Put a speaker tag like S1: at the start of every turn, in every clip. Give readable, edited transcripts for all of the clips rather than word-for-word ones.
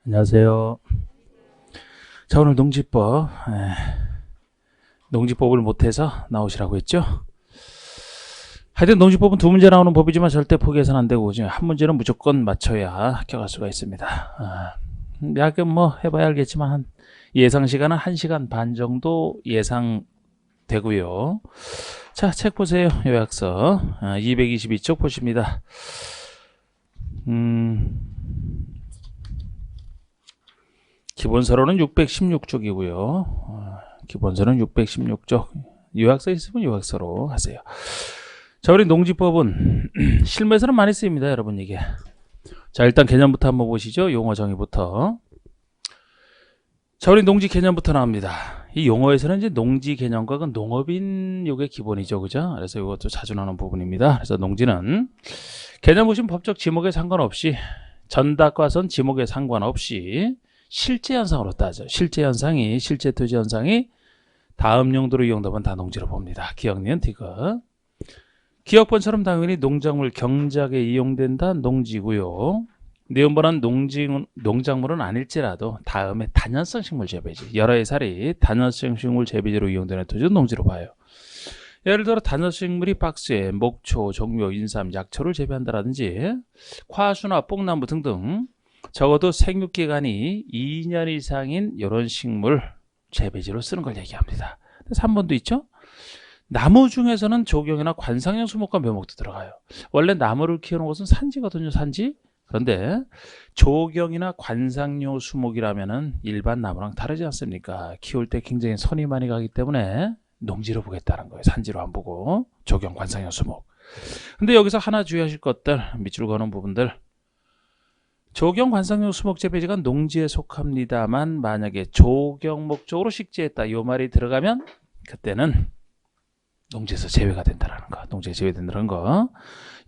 S1: 안녕하세요. 자, 오늘 농지법, 농지법을 못해서 나오시라고 했죠? 하여튼 농지법은 두 문제 나오는 법이지만 절대 포기해서는 안 되고, 한 문제는 무조건 맞춰야 합격할 수가 있습니다. 약간 뭐 해봐야 알겠지만, 예상 시간은 1시간 반 정도 예상되고요. 자, 책 보세요. 요약서. 222쪽 보십니다. 기본서로는 616쪽이고요. 기본서는 616쪽. 요약서 있으면 요약서로 하세요. 자, 우리 농지법은 실무에서는 많이 쓰입니다, 여러분 이게. 자, 일단 개념부터 한번 보시죠. 용어 정의부터. 자, 우리 농지 개념부터 나옵니다. 이 용어에서는 이제 농지 개념과 그 농업인 요게 기본이죠, 그죠? 그래서 이것도 자주 나오는 부분입니다. 그래서 농지는 개념 보시면 법적 지목에 상관없이 전닫과선 지목에 상관없이 실제 현상으로 따져. 실제 현상이 실제 토지 현상이 다음 용도로 이용되면 다 농지로 봅니다. 기억, 니은, 디귿. 기억번처럼 당연히 농작물 경작에 이용된다 농지고요. 니은번은 농작물은 아닐지라도 다음에 단연성 식물 재배지. 여러 해살이 단연성 식물 재배지로 이용되는 토지는 농지로 봐요. 예를 들어 단연성 식물이 박스에 목초, 종묘, 인삼, 약초를 재배한다라든지 과수나 뽕나무 등등 적어도 생육기간이 2년 이상인 이런 식물 재배지로 쓰는 걸 얘기합니다. 3번도 있죠. 나무 중에서는 조경이나 관상용 수목과 묘목도 들어가요. 원래 나무를 키우는 곳은 산지거든요, 산지. 그런데 조경이나 관상용 수목이라면은 일반 나무랑 다르지 않습니까? 키울 때 굉장히 손이 많이 가기 때문에 농지로 보겠다는 거예요. 산지로 안 보고 조경, 관상용 수목. 근데 여기서 하나 주의하실 것들, 밑줄 그는 부분들. 조경 관상용 수목 재배지가 농지에 속합니다만 만약에 조경 목적으로 식재했다 이 말이 들어가면 그때는 농지에서 제외가 된다는 거. 농지에 제외된다는 거.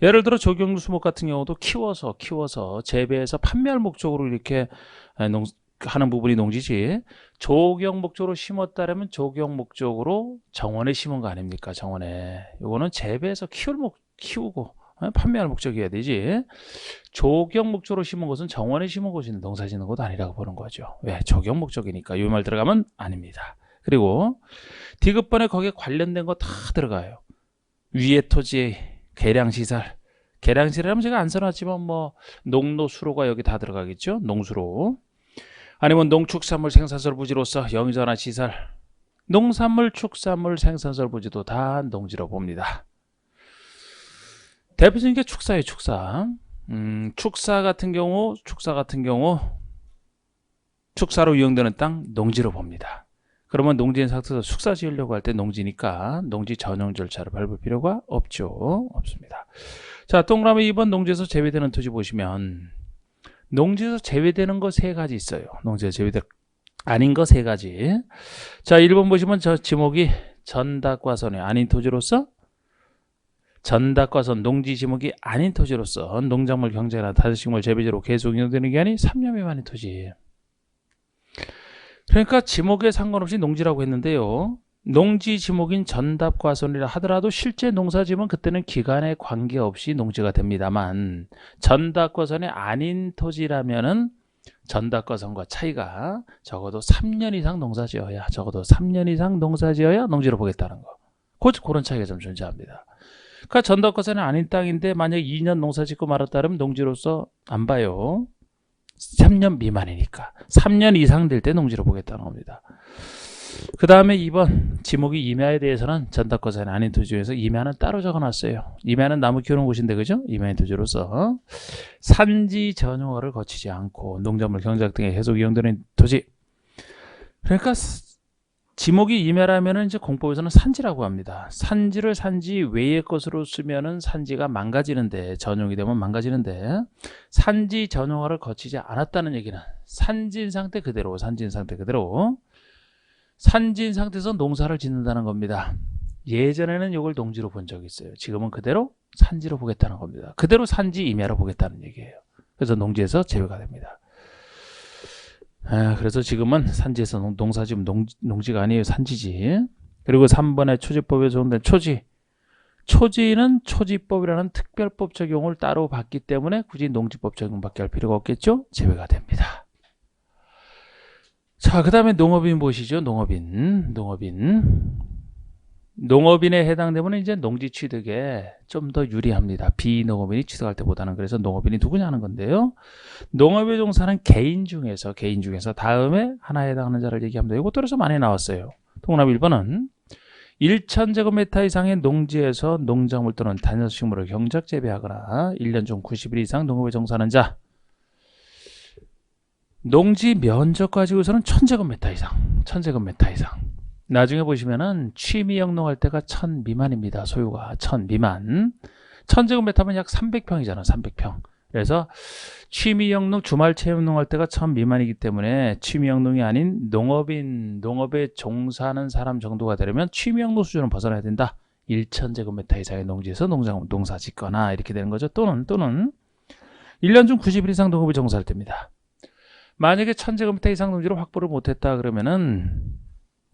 S1: 예를 들어 조경 수목 같은 경우도 키워서 재배해서 판매할 목적으로 이렇게 하는 부분이 농지지. 조경 목적으로 심었다면 조경 목적으로 정원에 심은 거 아닙니까? 정원에. 이거는 재배해서 키우고 판매할 목적이어야 되지. 조경 목적으로 심은 것은 정원에 심은 것인데 농사 짓는 것도 아니라고 보는 거죠. 왜? 조경 목적이니까 이 말 들어가면 아닙니다. 그리고 디귿번에 거기에 관련된 거 다 들어가요. 위에 토지 계량시설. 계량시설하면 제가 안 써놨지만 뭐 농로, 수로가 여기 다 들어가겠죠. 농수로. 아니면 농축산물 생산설 부지로서 영전화 시설. 농산물, 축산물 생산설 부지도 다 농지로 봅니다. 대표적인 게 축사예요, 축사. 축사 같은 경우 축사로 이용되는 땅 농지로 봅니다. 그러면 농지인 상태에서 축사 지으려고 할 때 농지니까 농지 전용 절차를 밟을 필요가 없습니다. 자, 동그라미 2번 농지에서 제외되는 토지 보시면 농지에서 제외되는 거 3가지 있어요. 농지에서 제외될 아닌 거 3가지. 자, 1번 보시면 저 지목이 전닫과선이 아닌 토지로서 전닫과선 농지 지목이 아닌 토지로서 농작물 경작이나 다식물 재배지로 계속 이용되는 기간이 3년 미만의 토지. 그러니까 지목에 상관없이 농지라고 했는데요. 농지 지목인 전닫과선이라 하더라도 실제 농사지면 그때는 기간에 관계없이 농지가 됩니다만 전닫과선이 아닌 토지라면은 전닫과선과 차이가 적어도 3년 이상 농사지어야 농지로 보겠다는 거. 그런 차이가 좀 존재합니다. 그러니까 전닫과선이 아닌 땅인데 만약 2년 농사 짓고 말았다면 농지로서 안 봐요. 3년 미만이니까. 3년 이상 될 때 농지로 보겠다는 겁니다. 그 다음에 2번 지목이 임야에 대해서는 전닫과선이 아닌 토지 중에서 임야는 따로 적어놨어요. 임야는 나무 키우는 곳인데 그죠? 임야인 토지로서 산지 전용화를 거치지 않고 농작물 경작 등에 계속 이용되는 토지. 그러니까 지목이 임야라면은 이제 공법에서는 산지라고 합니다. 산지를 산지 외의 것으로 쓰면은 산지가 망가지는데 전용이 되면 망가지는데 산지 전용화를 거치지 않았다는 얘기는 산진 상태인 상태에서 농사를 짓는다는 겁니다. 예전에는 이걸 농지로 본 적이 있어요. 지금은 그대로 산지로 보겠다는 겁니다. 그대로 산지 임야로 보겠다는 얘기예요. 그래서 농지에서 제외가 됩니다. 그래서 지금은 산지에서 농사지면 농지가 아니에요. 산지지. 그리고 3번에 초지법에서 온다는 초지는 초지법이라는 특별법 적용을 따로 받기 때문에 굳이 농지법 적용밖에 할 필요가 없겠죠. 제외가 됩니다. 자, 그 다음에 농업인 보시죠. 농업인에 해당되면 이제 농지 취득에 좀 더 유리합니다. 비농업인이 취득할 때보다는. 그래서 농업인이 누구냐 하는 건데요. 농업에 종사하는 개인 중에서 다음에 하나에 해당하는 자를 얘기합니다. 이것도 그래서 많이 나왔어요. 동그라미 1번은 1000제곱미터 이상의 농지에서 농작물 또는 단연식물을 경작 재배하거나 1년 중 90일 이상 농업에 종사하는 자. 농지 면적 가지고서는 1000제곱미터 이상. 나중에 보시면은 취미 영농할 때가 1000 미만입니다. 소유가 1000 미만. 1000제곱미터면 약 300평이잖아. 300평. 그래서 취미 영농, 주말 체험농할 때가 1000 미만이기 때문에 취미 영농이 아닌 농업에 종사하는 사람 정도가 되려면 취미 영농 수준을 벗어나야 된다. 1000제곱미터 이상의 농지에서 농사 짓거나 이렇게 되는 거죠. 또는 1년 중 90일 이상 농업에 종사할 때입니다. 만약에 1000제곱미터 이상 농지를 확보를 못했다 그러면은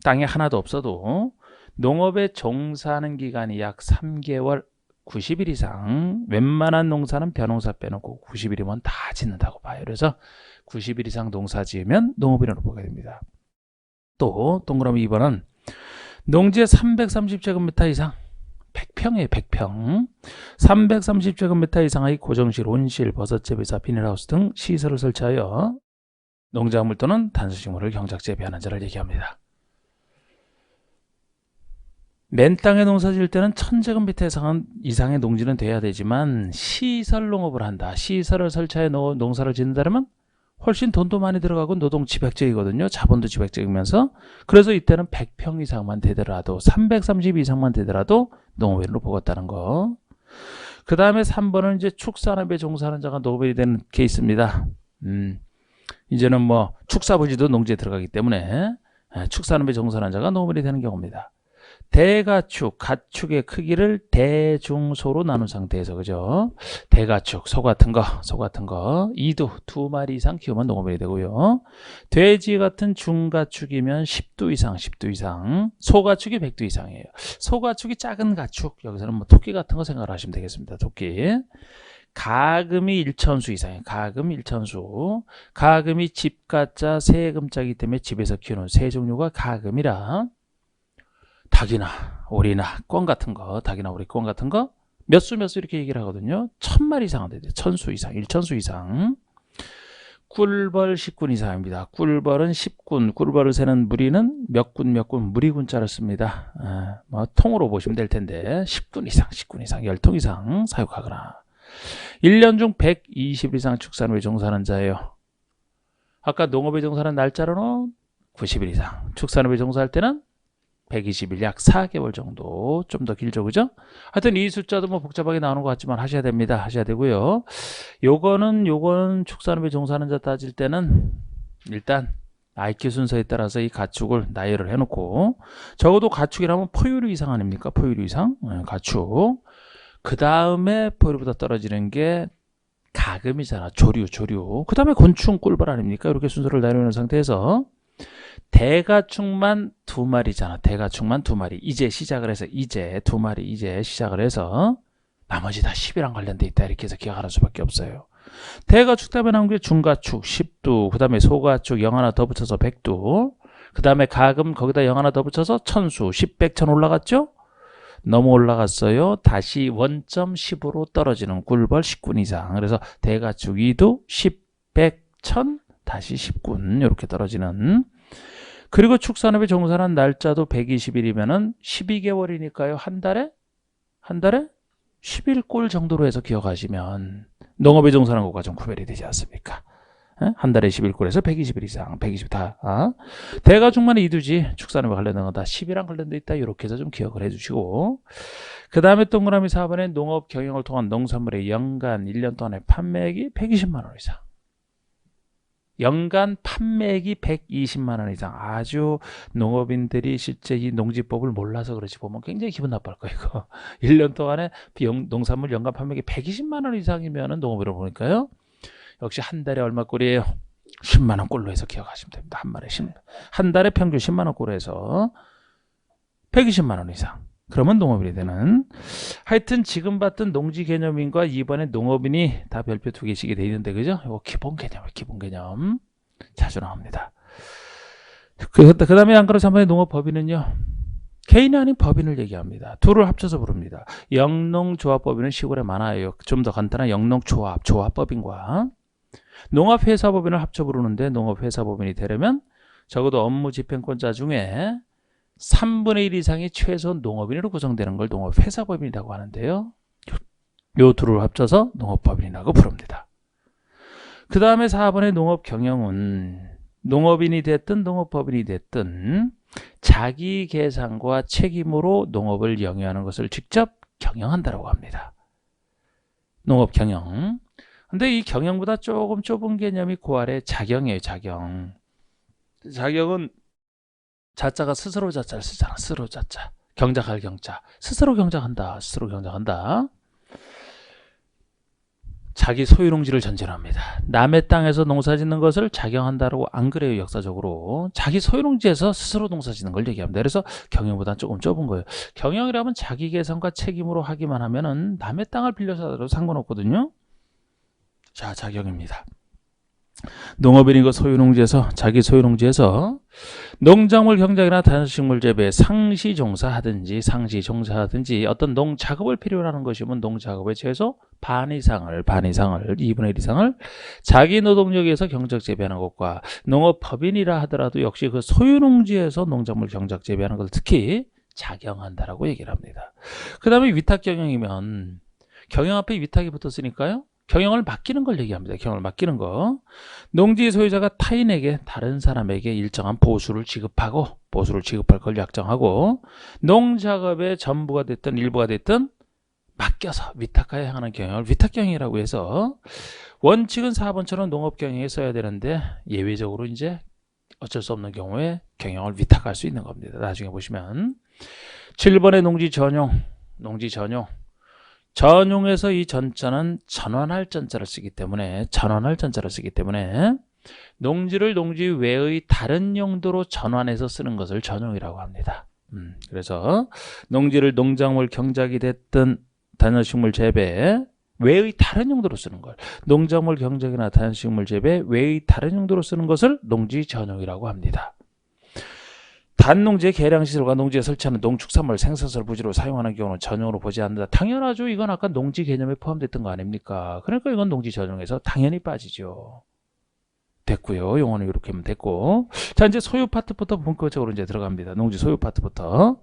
S1: 땅이 하나도 없어도 농업에 종사하는 기간이 약 3개월 90일 이상, 웬만한 농사는 벼농사 빼놓고 90일이면 다 짓는다고 봐요. 그래서 90일 이상 농사 지으면 농업인으로 보게 됩니다. 또 동그라미 2번은 농지의 330제곱미터 이상, 100평이에요. 100평. 330제곱미터 이상의 고정실, 온실, 버섯재배사, 비닐하우스 등 시설을 설치하여 농작물 또는 단수식물을 경작 재배하는 자를 얘기합니다. 맨 땅에 농사 지을 때는 1000제곱미터 이상의 농지는 돼야 되지만 시설 농업을 한다. 시설을 설치해 농사를 짓는다면 훨씬 돈도 많이 들어가고 노동 지백적이거든요. 자본도 지백적이면서. 그래서 이때는 100평 이상만 되더라도 330 이상만 되더라도 농업인으로 보겠다는 거. 그 다음에 3번은 이제 축산업에 종사하는 자가 농업인이 되는 케이스입니다. 이제는 뭐 축사부지도 농지에 들어가기 때문에 축산업에 종사하는 자가 농업인이 되는 경우입니다. 대가축, 가축의 크기를 대중소로 나눈 상태에서, 그죠? 대가축, 소 같은 거, 이두, 2마리 이상 키우면 농업인이 되고요. 돼지 같은 중가축이면 10두 이상, 소가축이 100두 이상이에요. 소가축이 작은 가축, 여기서는 뭐 토끼 같은 거 생각을 하시면 되겠습니다. 토끼. 가금이 1천수 이상이에요. 가금이 집가자, 세금자이기 때문에 집에서 키우는 새 종류가 가금이라. 닭이나 오리나 꿩 같은 거, 몇 수 이렇게 얘기를 하거든요. 1000마리 이상은 돼요. 1000수 이상, 1000수 이상. 꿀벌 10군 이상입니다. 꿀벌은 10군, 꿀벌을 세는 무리는 몇 군, 무리군자를 씁니다. 뭐 통으로 보시면 될 텐데 10군 이상, 10통 이상 사육하거나 1년 중 120일 이상 축산업에 종사하는 자예요. 아까 농업에 종사하는 날짜로는 90일 이상, 축산업에 종사할 때는 120일, 약 4개월 정도, 좀 더 길죠, 그죠? 하여튼 이 숫자도 뭐 복잡하게 나오는 것 같지만 하셔야 됩니다. 하셔야 되고요. 요거는 축산업에 종사하는 자 따질 때는 일단 IQ 순서에 따라서 이 가축을 나열을 해놓고, 적어도 가축이라면 포유류 이상 아닙니까? 포유류 이상, 가축. 그 다음에 포유류보다 떨어지는 게 가금이잖아. 조류. 그 다음에 곤충, 꿀벌 아닙니까? 이렇게 순서를 나열해놓은 상태에서 대가축만 2마리잖아. 대가축만 2마리. 이제 시작을 해서 2마리 시작을 해서 나머지 다 10이랑 관련돼 있다. 이렇게 해서 기억하는 수밖에 없어요. 대가축 다음에 나온 게 중가축 10두, 그 다음에 소가축 0 하나 더 붙여서 100두, 그 다음에 가금 거기다 0 하나 더 붙여서 1000수, 10, 100, 1000 올라갔죠? 너무 올라갔어요. 다시 원점 10으로 떨어지는 꿀벌 10군 이상. 그래서 대가축 2두, 10, 100, 1000, 다시 10군 이렇게 떨어지는. 그리고 축산업에 종사하는 날짜도 120일이면은 12개월이니까요. 한 달에 11꼴 정도로 해서 기억하시면 농업에 종사하는 것과 좀 구별이 되지 않습니까? 한 달에 11꼴에서 120일 이상, 120 다. 대가축만 2두지 축산업에 관련된 건 다 10이랑 관련돼 있다. 이렇게 해서 좀 기억을 해주시고, 그 다음에 동그라미 4번에 농업 경영을 통한 농산물의 연간 1년 동안의 판매액이 120만 원 이상. 연간 판매액이 120만 원 이상. 아주 농업인들이 실제 이 농지법을 몰라서 그렇지 보면 굉장히 기분 나빠할 거예요. 이거. 1년 동안에 농산물 연간 판매액이 120만 원 이상이면 농업으로 보니까요. 역시 한 달에 얼마 꼴이에요? 10만 원 꼴로 해서 기억하시면 됩니다. 한 달에 평균 10만 원 꼴로 해서 120만 원 이상. 그러면 농업인이 되는. 하여튼 지금 봤던 농지 개념인과 이번에 농업인이 다 별표 2개씩이 돼 있는데, 그죠? 이거 기본 개념 자주 나옵니다. 그 다음에 안가로 3번의 농업법인은요. 개인이 아닌 법인을 얘기합니다. 둘을 합쳐서 부릅니다. 영농조합법인은 시골에 많아요. 좀 더 간단한 영농조합, 조합법인과 농업회사법인을 합쳐 부르는데 농업회사법인이 되려면 적어도 업무 집행권자 중에 3분의 1 이상이 최소 농업인으로 구성되는 걸 농업회사법인이라고 하는데요. 요 둘을 합쳐서 농업법인이라고 부릅니다. 그 다음에 4번의 농업경영은 농업인이 됐든 농업법인이 됐든 자기 계산과 책임으로 농업을 영위하는 것을 직접 경영한다고 합니다. 농업경영. 근데 이 경영보다 조금 좁은 개념이 그 아래 자경이에요. 자경. 자경은 자자가 스스로 자자를 쓰잖아. 스스로 자자. 경작할 경자. 스스로 경작한다. 스스로 경작한다. 자기 소유농지를 전제로 합니다. 남의 땅에서 농사 짓는 것을 자경한다라고 안 그래요. 역사적으로. 자기 소유농지에서 스스로 농사 짓는 걸 얘기합니다. 그래서 경영보다는 조금 좁은 거예요. 경영이라면 자기 계산과 책임으로 하기만 하면은 남의 땅을 빌려서 하더라도 상관없거든요. 자, 자경입니다. 농업인이고 소유농지에서 자기 소유농지에서 농작물 경작이나 단식물 재배, 상시종사하든지 어떤 농작업을 필요로 하는 것이면 농작업의 최소 반 이상을 2분의 1 이상을 자기 노동력에서 경작 재배하는 것과 농업법인이라 하더라도 역시 그 소유농지에서 농작물 경작 재배하는 것을 특히 자경한다라고 얘기를 합니다. 그 다음에 위탁경영이면 경영 앞에 위탁이 붙었으니까요. 경영을 맡기는 걸 얘기합니다. 경영을 맡기는 거. 농지 소유자가 타인에게 다른 사람에게 일정한 보수를 지급할 걸 약정하고 농작업의 전부가 됐든 일부가 됐든 맡겨서 위탁하여 행하는 경영을 위탁경영이라고 해서 원칙은 4번처럼 농업경영에 써야 되는데 예외적으로 이제 어쩔 수 없는 경우에 경영을 위탁할 수 있는 겁니다. 나중에 보시면 7번의 농지 전용. 전용에서 이 전자는 전환할 전자를 쓰기 때문에 농지를 농지 외의 다른 용도로 전환해서 쓰는 것을 전용이라고 합니다. 그래서 농지를 농작물 경작이 됐든 단식물 재배 외의 다른 용도로 쓰는 걸 농작물 경작이나 단식물 재배 외의 다른 용도로 쓰는 것을 농지 전용이라고 합니다. 단농지의 계량시설과 농지에 설치하는 농축산물 생산설 부지로 사용하는 경우는 전용으로 보지 않는다. 당연하죠. 이건 아까 농지 개념에 포함됐던 거 아닙니까? 그러니까 이건 농지 전용에서 당연히 빠지죠. 됐고요. 용어는 이렇게 하면 됐고. 자, 이제 소유 파트부터 본격적으로 이제 들어갑니다. 농지 소유 파트부터.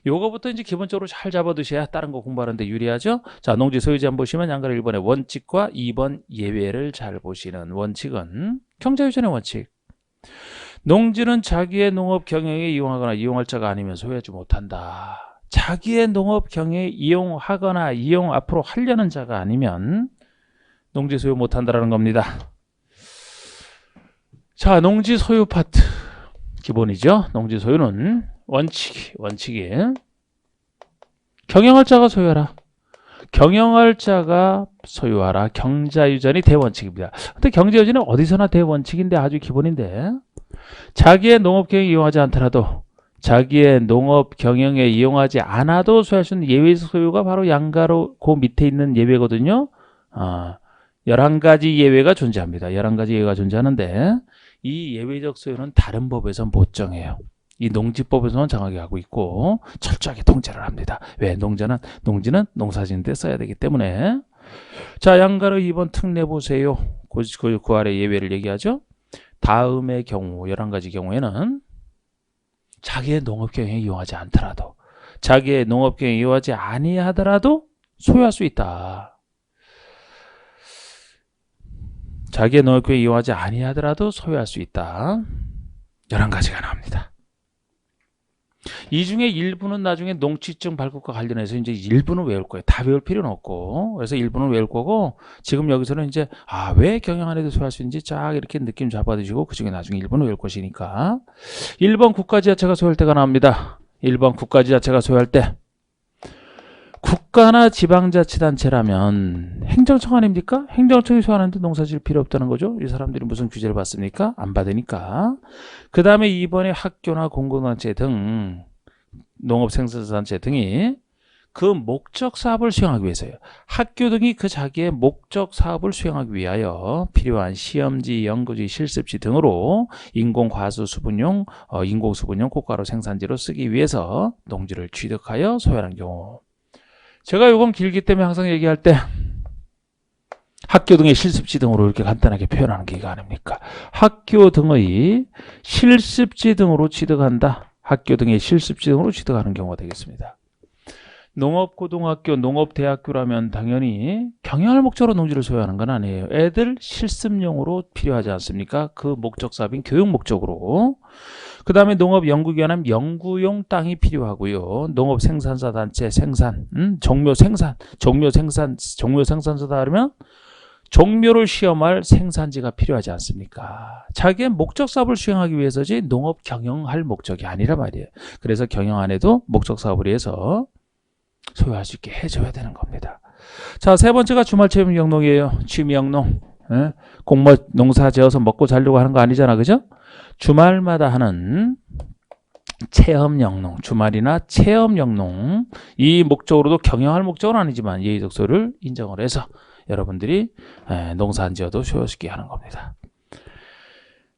S1: 요거부터 이제 기본적으로 잘 잡아두셔야 다른 거 공부하는데 유리하죠. 자, 농지 소유지 한번 보시면 양가로 1번의 원칙과 2번 예외를 잘 보시는 원칙은 경자유전의 원칙. 농지는 자기의 농업 경영에 이용하거나 이용할 자가 아니면 소유하지 못한다. 자기의 농업 경영에 이용하거나 이용 앞으로 하려는 자가 아니면 농지 소유 못한다라는 겁니다. 자, 농지 소유 파트 기본이죠. 농지 소유는 원칙이 경영할 자가 소유하라. 경영할 자가 소유하라. 경자유전이 대원칙입니다. 근데 경자유전은 어디서나 대원칙인데 아주 기본인데 자기의 농업 경영에 이용하지 않더라도 자기의 농업 경영에 이용하지 않아도 소유할 수 있는 예외 소유가 바로 양가로 그 밑에 있는 예외거든요. 11가지 예외가 존재합니다. 11가지 예외가 존재하는데 이 예외적 소유는 다른 법에서 못 정해요. 이 농지법에서는 정하게 하고 있고 철저하게 통제를 합니다. 왜? 농지는 농사짓는 데 써야 되기 때문에. 자, 양가로 2번 특례 보세요. 그 아래 예외를 얘기하죠. 다음의 경우 11가지 경우에는 자기의 농업경영에 이용하지 않더라도 자기의 농업경영에 이용하지 아니하더라도 소유할 수 있다. 자기의 농업경영에 이용하지 아니하더라도 소유할 수 있다. 11가지가 나옵니다. 이 중에 일부는 나중에 농취증 발급과 관련해서 이제 일부는 외울 거예요. 다 외울 필요는 없고. 그래서 일부는 외울 거고, 지금 여기서는 이제, 왜 경영 안 해도 소유할 수 있는지 쫙 이렇게 느낌 잡아두시고, 그 중에 나중에 일부는 외울 것이니까. 1번 국가지자체가 소유할 때가 나옵니다. 1번 국가지자체가 소유할 때. 국가나 지방자치단체라면 행정청 아닙니까? 행정청이 소유하는데 농사 지을 필요 없다는 거죠. 이 사람들이 무슨 규제를 받습니까? 안 받으니까. 그 다음에 2번에 학교나 공공단체 등 농업생산단체 등이 그 목적 사업을 수행하기 위해서요. 학교 등이 그 자기의 목적 사업을 수행하기 위하여 필요한 시험지, 연구지, 실습지 등으로 인공과수 수분용, 인공수분용 꽃가루 생산지로 쓰기 위해서 농지를 취득하여 소유하는 경우. 제가 요건 길기 때문에 항상 얘기할 때 학교 등의 실습지 등으로 이렇게 간단하게 표현하는 게 이거 아닙니까? 학교 등의 실습지 등으로 취득한다. 학교 등의 실습지 등으로 취득하는 경우가 되겠습니다. 농업고등학교, 농업대학교라면 당연히 경영할 목적으로 농지를 소유하는 건 아니에요. 애들 실습용으로 필요하지 않습니까? 그 목적 사업인 교육 목적으로. 그 다음에 농업연구기관은 연구용 땅이 필요하고요. 농업생산사 단체 생산, 종묘 생산사다 그러면 종묘를 시험할 생산지가 필요하지 않습니까? 자기의 목적 사업을 수행하기 위해서지 농업 경영할 목적이 아니라 말이에요. 그래서 경영 안 해도 목적 사업을 위해서 소유할 수 있게 해줘야 되는 겁니다. 자, 세 번째가 주말 체험 영농이에요. 취미 영농. 공모 농사 지어서 먹고 살려고 하는 거 아니잖아, 그죠? 주말마다 하는 체험 영농, 주말이나 체험 영농, 이 목적으로도 경영할 목적은 아니지만 예의적소를 인정을 해서 여러분들이 농사 안 지어도 소유할 수 있게 하는 겁니다.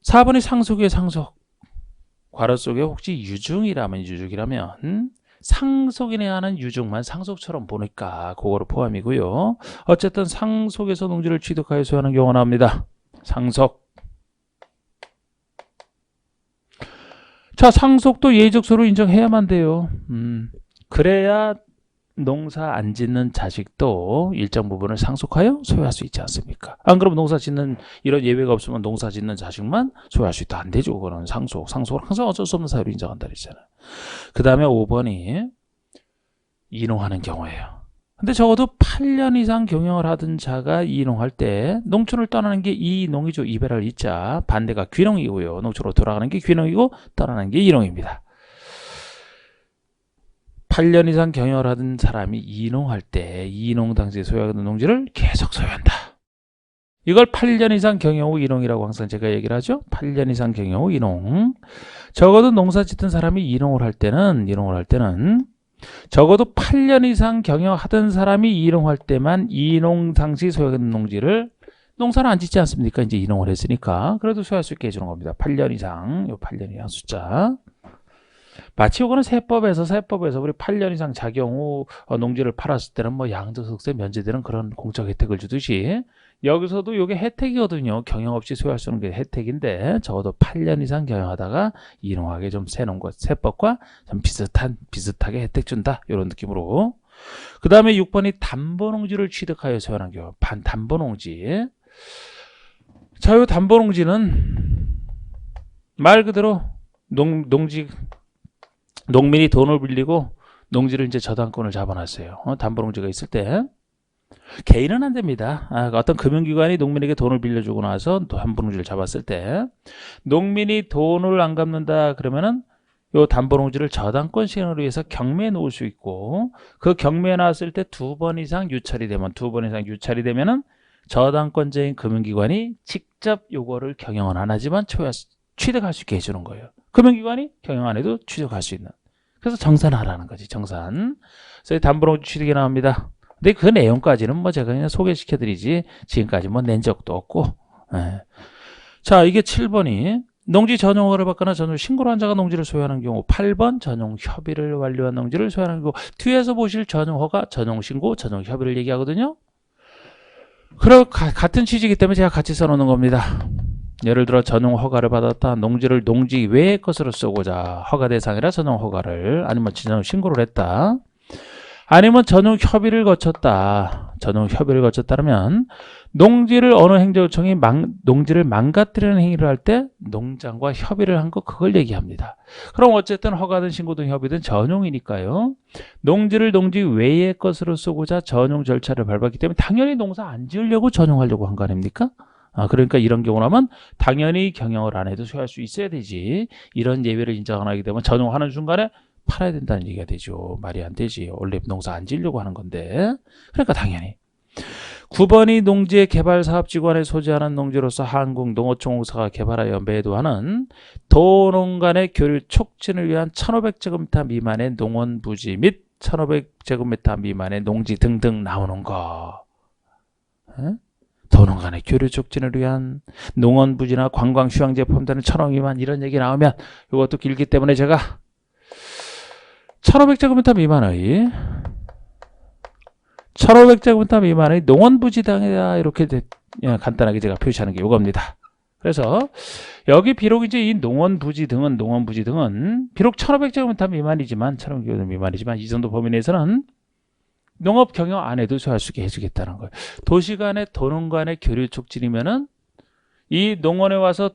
S1: 4번이 상속이에요. 상속. 괄호 속에 혹시 유중이라면 상속인에 관한 유중만 상속처럼 보니까 그거로 포함이고요. 어쨌든 상속에서 농지를 취득하여 소유하는 경우가 나옵니다. 상속. 자, 상속도 예의적소로 인정해야만 돼요. 그래야 농사 안 짓는 자식도 일정 부분을 상속하여 소유할 수 있지 않습니까? 안 그러면 농사 짓는 이런 예외가 없으면 농사 짓는 자식만 소유할 수 있다. 안 되죠. 그거는 상속을 항상 어쩔 수 없는 사유로 인정한다 그랬잖아요. 그 다음에 5번이 이농하는 경우예요. 근데 적어도 8년 이상 경영을 하던 자가 이농할 때 농촌을 떠나는 게 이농이죠. 이별할 이자. 반대가 귀농이고요. 농촌으로 돌아가는 게 귀농이고 떠나는 게 이농입니다. 8년 이상 경영을 하던 사람이 이농할 때 이농 당시에 소유하던 농지를 계속 소유한다. 이걸 8년 이상 경영 후 이농이라고 항상 제가 얘기를 하죠. 8년 이상 경영 후 이농. 적어도 농사 짓던 사람이 이농을 할 때는 적어도 8년 이상 경영하던 사람이 이농할 때만 이농 당시 소유하던 농지를 농사를 안 짓지 않습니까? 이제 이농을 했으니까. 그래도 소유할 수 있게 해주는 겁니다. 8년 이상, 요 8년 이상 숫자. 마치 이거는 세법에서 우리 8년 이상 작용 후 농지를 팔았을 때는 뭐 양도소득세 면제되는 그런 공적 혜택을 주듯이 여기서도 이게 혜택이거든요. 경영 없이 소유할 수 있는 게 혜택인데 적어도 8년 이상 경영하다가 이농하게 좀 세놓은 것 세법과 좀 비슷하게 혜택 준다. 이런 느낌으로. 그 다음에 6번이 담보농지를 취득하여 소유하는 경우. 담보농지. 자, 이 담보농지는 말 그대로 농민이 돈을 빌리고 농지를 이제 저당권을 잡아놨어요. 담보농지가 있을 때 개인은 안 됩니다. 어떤 금융기관이 농민에게 돈을 빌려주고 나서 담보농지를 잡았을 때 농민이 돈을 안 갚는다 그러면은 요 담보농지를 저당권 시행을 위해서 경매에 놓을 수 있고 그 경매에 나왔을 때 2번 이상 유찰이 되면은 저당권자인 금융기관이 직접 요거를 경영은 안 하지만 취득할 수 있게 해주는 거예요. 금융기관이 경영 안 해도 취득할 수 있는. 그래서 정산하라는 거지, 정산. 그래서 담보농지 취득이 나옵니다. 근데 그 내용까지는 뭐 제가 그냥 소개시켜드리지 지금까지 뭐 낸 적도 없고. 자, 이게 7번이 농지 전용허가를 받거나 전용 신고를 한 자가 농지를 소유하는 경우. 8번 전용 협의를 완료한 농지를 소유하는 경우. 뒤에서 보실 전용허가, 전용신고, 전용협의를 얘기하거든요. 그리고 같은 취지이기 때문에 제가 같이 써놓는 겁니다. 예를 들어 전용 허가를 받았다. 농지를 농지 외의 것으로 쓰고자 허가 대상이라 전용 허가를 아니면 전용 신고를 했다. 아니면 전용 협의를 거쳤다. 전용 협의를 거쳤다면 농지를 어느 행정구청이 농지를 망가뜨리는 행위를 할 때 농장과 협의를 한 거 그걸 얘기합니다. 그럼 어쨌든 허가든 신고든 협의든 전용이니까요. 농지를 농지 외의 것으로 쓰고자 전용 절차를 밟았기 때문에 당연히 농사 안 지으려고 전용하려고 한 거 아닙니까? 그러니까 이런 경우라면 당연히 경영을 안 해도 소유할 수 있어야 되지. 이런 예외를 인정 안 하게 되면 전용하는 순간에 팔아야 된다는 얘기가 되죠. 말이 안 되지. 원래 농사 안 지으려고 하는 건데. 그러니까 당연히. 9번이 농지의 개발사업지관에 소재하는 농지로서 한국농어촌공사가 개발하여 매도하는 도농 간의 교류 촉진을 위한 1500제곱미터 미만의 농원 부지 및 1500제곱미터 미만의 농지 등등 나오는 거. 도농 간의 교류 촉진을 위한 농원 부지나 관광 휴양지에 포함되는 1000억 미만 이런 얘기 나오면 이것도 길기 때문에 제가 1500제곱미터 미만의 농원 부지당이다 이렇게 간단하게 제가 표시하는 게 이겁니다. 그래서 여기 비록 이제 이 농원 부지 등은 비록 1500제곱미터 미만이지만 이 정도 범위 내에서는 농업 경영 안 해도 소유할 수 있게 해주겠다는 거예요. 도시 간의 도농 간의 교류 촉진이면은 이 농원에 와서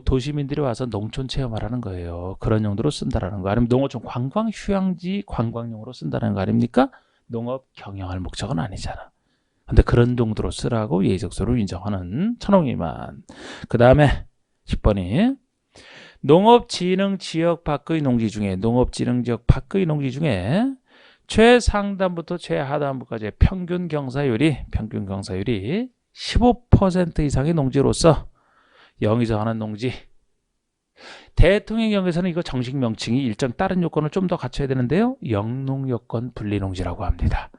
S1: 도시민들이 와서 농촌 체험하라는 거예요. 그런 용도로 쓴다라는 거. 아니면 농어촌 관광 휴양지 관광용으로 쓴다는 거 아닙니까? 농업 경영할 목적은 아니잖아. 근데 그런 정도로 쓰라고 예적소를 인정하는 1000억 미만. 그 다음에 10번이 농업진흥지역 밖의 농지 중에 최상단부터 최하단부까지의 평균 경사율이 15% 이상의 농지로서 영위정하는 농지. 대통령 경우에서는 이거 정식 명칭이 일정 다른 요건을 좀 더 갖춰야 되는데요. 영농여건 분리농지라고 합니다.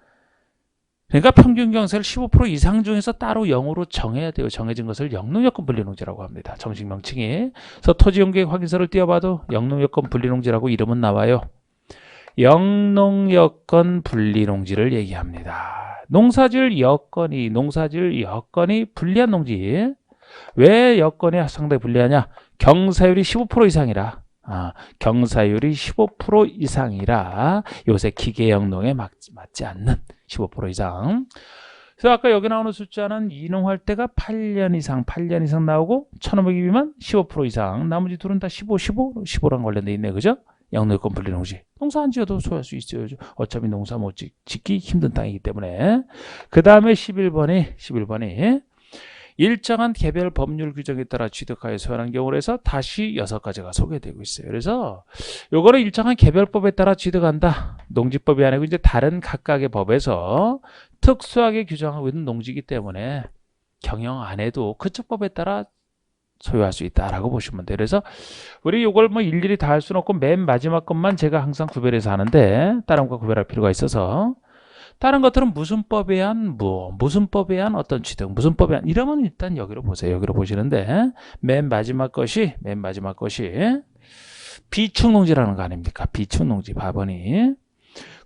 S1: 그러니까 평균 경사를 15% 이상 중에서 따로 0으로 정해야 돼요. 정해진 것을 영농여건 분리농지라고 합니다. 정식 명칭이. 그래서 토지용계획 확인서를 띄워봐도 영농여건 분리농지라고 이름은 나와요. 영농여건 분리농지를 얘기합니다. 농사질 여건이 불리한 농지. 왜 여건이 상당히 불리하냐? 경사율이 15% 이상이라. 경사율이 15% 이상이라 요새 기계영농에 맞지 않는 15% 이상. 그래서 아까 여기 나오는 숫자는 이농할 때가 8년 이상 나오고 1500이 미만 15% 이상. 나머지 둘은 다 15랑 관련돼 있네. 그죠? 영농여건 분리농지. 농사 안 지어도 소유할 수 있어요. 어차피 농사 못 짓기 힘든 땅이기 때문에. 그 다음에 11번이 일정한 개별 법률 규정에 따라 취득하여 소유하는 경우로 해서 다시 6가지가 소개되고 있어요. 그래서 요거는 일정한 개별법에 따라 취득한다. 농지법이 아니고 이제 다른 각각의 법에서 특수하게 규정하고 있는 농지이기 때문에 경영 안 해도 그쪽 법에 따라 소유할 수 있다라고 보시면 돼요. 그래서 우리 이걸 뭐 일일이 다 할 수는 없고 맨 마지막 것만 제가 항상 구별해서 하는데 다른 것과 구별할 필요가 있어서 다른 것들은 무슨 법에 의한 무슨 법에 의한 어떤 취득, 무슨 법에 의한 이러면 일단 여기로 보세요. 여기로 보시는데 맨 마지막 것이 비축농지라는 거 아닙니까? 비축농지 봐보니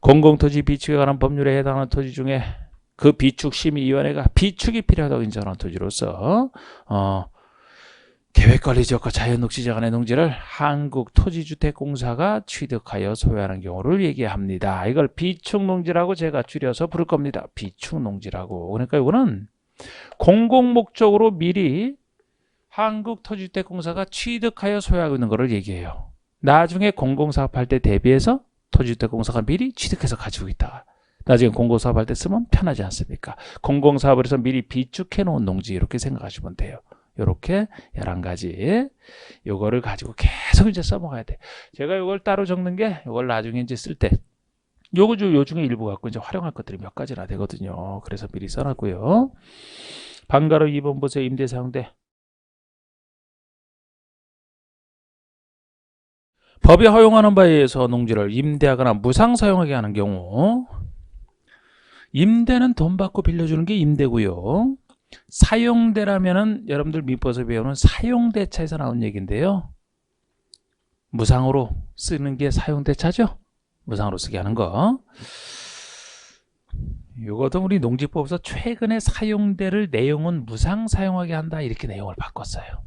S1: 공공토지 비축에 관한 법률에 해당하는 토지 중에 그 비축심의위원회가 비축이 필요하다고 인정하는 토지로서 계획관리지역과 자연녹지지역 간의 농지를 한국토지주택공사가 취득하여 소유하는 경우를 얘기합니다. 이걸 비축농지라고 제가 줄여서 부를 겁니다. 비축농지라고. 그러니까 이거는 공공목적으로 미리 한국토지주택공사가 취득하여 소유하고 있는 것을 얘기해요. 나중에 공공사업할 때 대비해서 토지주택공사가 미리 취득해서 가지고 있다가 나중에 공공사업할 때 쓰면 편하지 않습니까? 공공사업을 해서 미리 비축해 놓은 농지 이렇게 생각하시면 돼요. 요렇게 11가지 요거를 가지고 계속 이제 써먹어야 돼. 제가 요걸 따로 적는 게 요걸 나중에 이제 쓸 때 요거 요 중에 일부 갖고 이제 활용할 것들이 몇 가지나 되거든요. 그래서 미리 써놨고요. 방가로 2번 보세요. 임대사용대. 법이 허용하는 바에 의해서 농지를 임대하거나 무상 사용하게 하는 경우 임대는 돈 받고 빌려주는 게 임대고요. 사용대라면은 여러분들 민법에서 배우는 사용대차에서 나온 얘기인데요. 무상으로 쓰는 게 사용대차죠. 무상으로 쓰게 하는 거. 이것도 우리 농지법에서 최근에 사용대를 내용은 무상 사용하게 한다 이렇게 내용을 바꿨어요.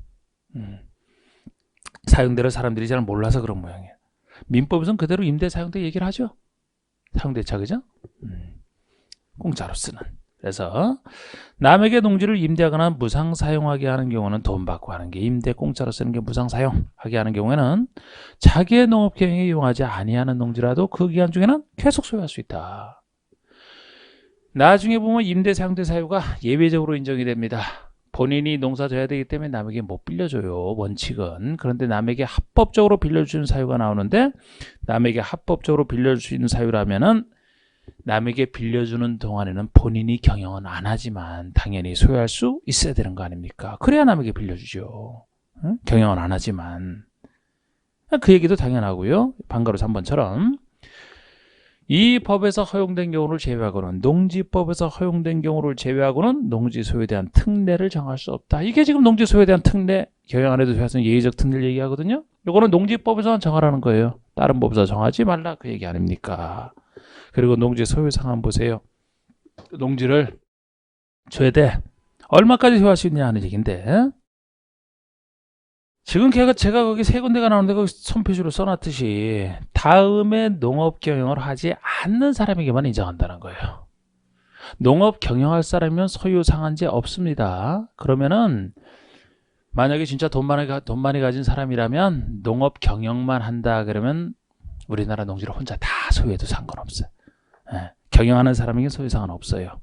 S1: 사용대를 사람들이 잘 몰라서 그런 모양이에요. 민법에서는 그대로 임대 사용대 얘기를 하죠. 사용대차 그죠? 공짜로 쓰는. 그래서 남에게 농지를 임대하거나 무상 사용하게 하는 경우는 돈 받고 하는 게 임대, 공짜로 쓰는 게 무상 사용하게 하는 경우에는 자기의 농업 경영에 이용하지 아니하는 농지라도 그 기간 중에는 계속 소유할 수 있다. 나중에 보면 임대 사용대 사유가 예외적으로 인정이 됩니다. 본인이 농사 져야 되기 때문에 남에게 못 빌려줘요. 원칙은. 그런데 남에게 합법적으로 빌려주는 사유가 나오는데 남에게 합법적으로 빌려줄 수 있는 사유라면은 남에게 빌려주는 동안에는 본인이 경영은 안 하지만 당연히 소유할 수 있어야 되는 거 아닙니까? 그래야 남에게 빌려주죠. 응? 경영은 안 하지만. 그 얘기도 당연하고요. 방가로 3번처럼 이 법에서 허용된 경우를 제외하고는 농지법에서 허용된 경우를 제외하고는 농지 소유에 대한 특례를 정할 수 없다. 이게 지금 농지 소유에 대한 특례, 경영안에도 대해서 예의적 특례를 얘기하거든요. 이거는 농지법에서만 정하라는 거예요. 다른 법에서 정하지 말라 그 얘기 아닙니까? 그리고 농지 소유 상황 보세요. 농지를 최대 얼마까지 소유할 수 있냐 하는 얘기인데, 지금 제가 거기 세 군데가 나오는데 거기 손표시로 써놨듯이 다음에 농업 경영을 하지 않는 사람에게만 인정한다는 거예요. 농업 경영할 사람이면 소유 상한제 없습니다. 그러면은 만약에 진짜 돈 많이 가진 사람이라면 농업 경영만 한다 그러면 우리나라 농지를 혼자 다 소유해도 상관없어요. 경영하는 사람에게 소유 상관 없어요.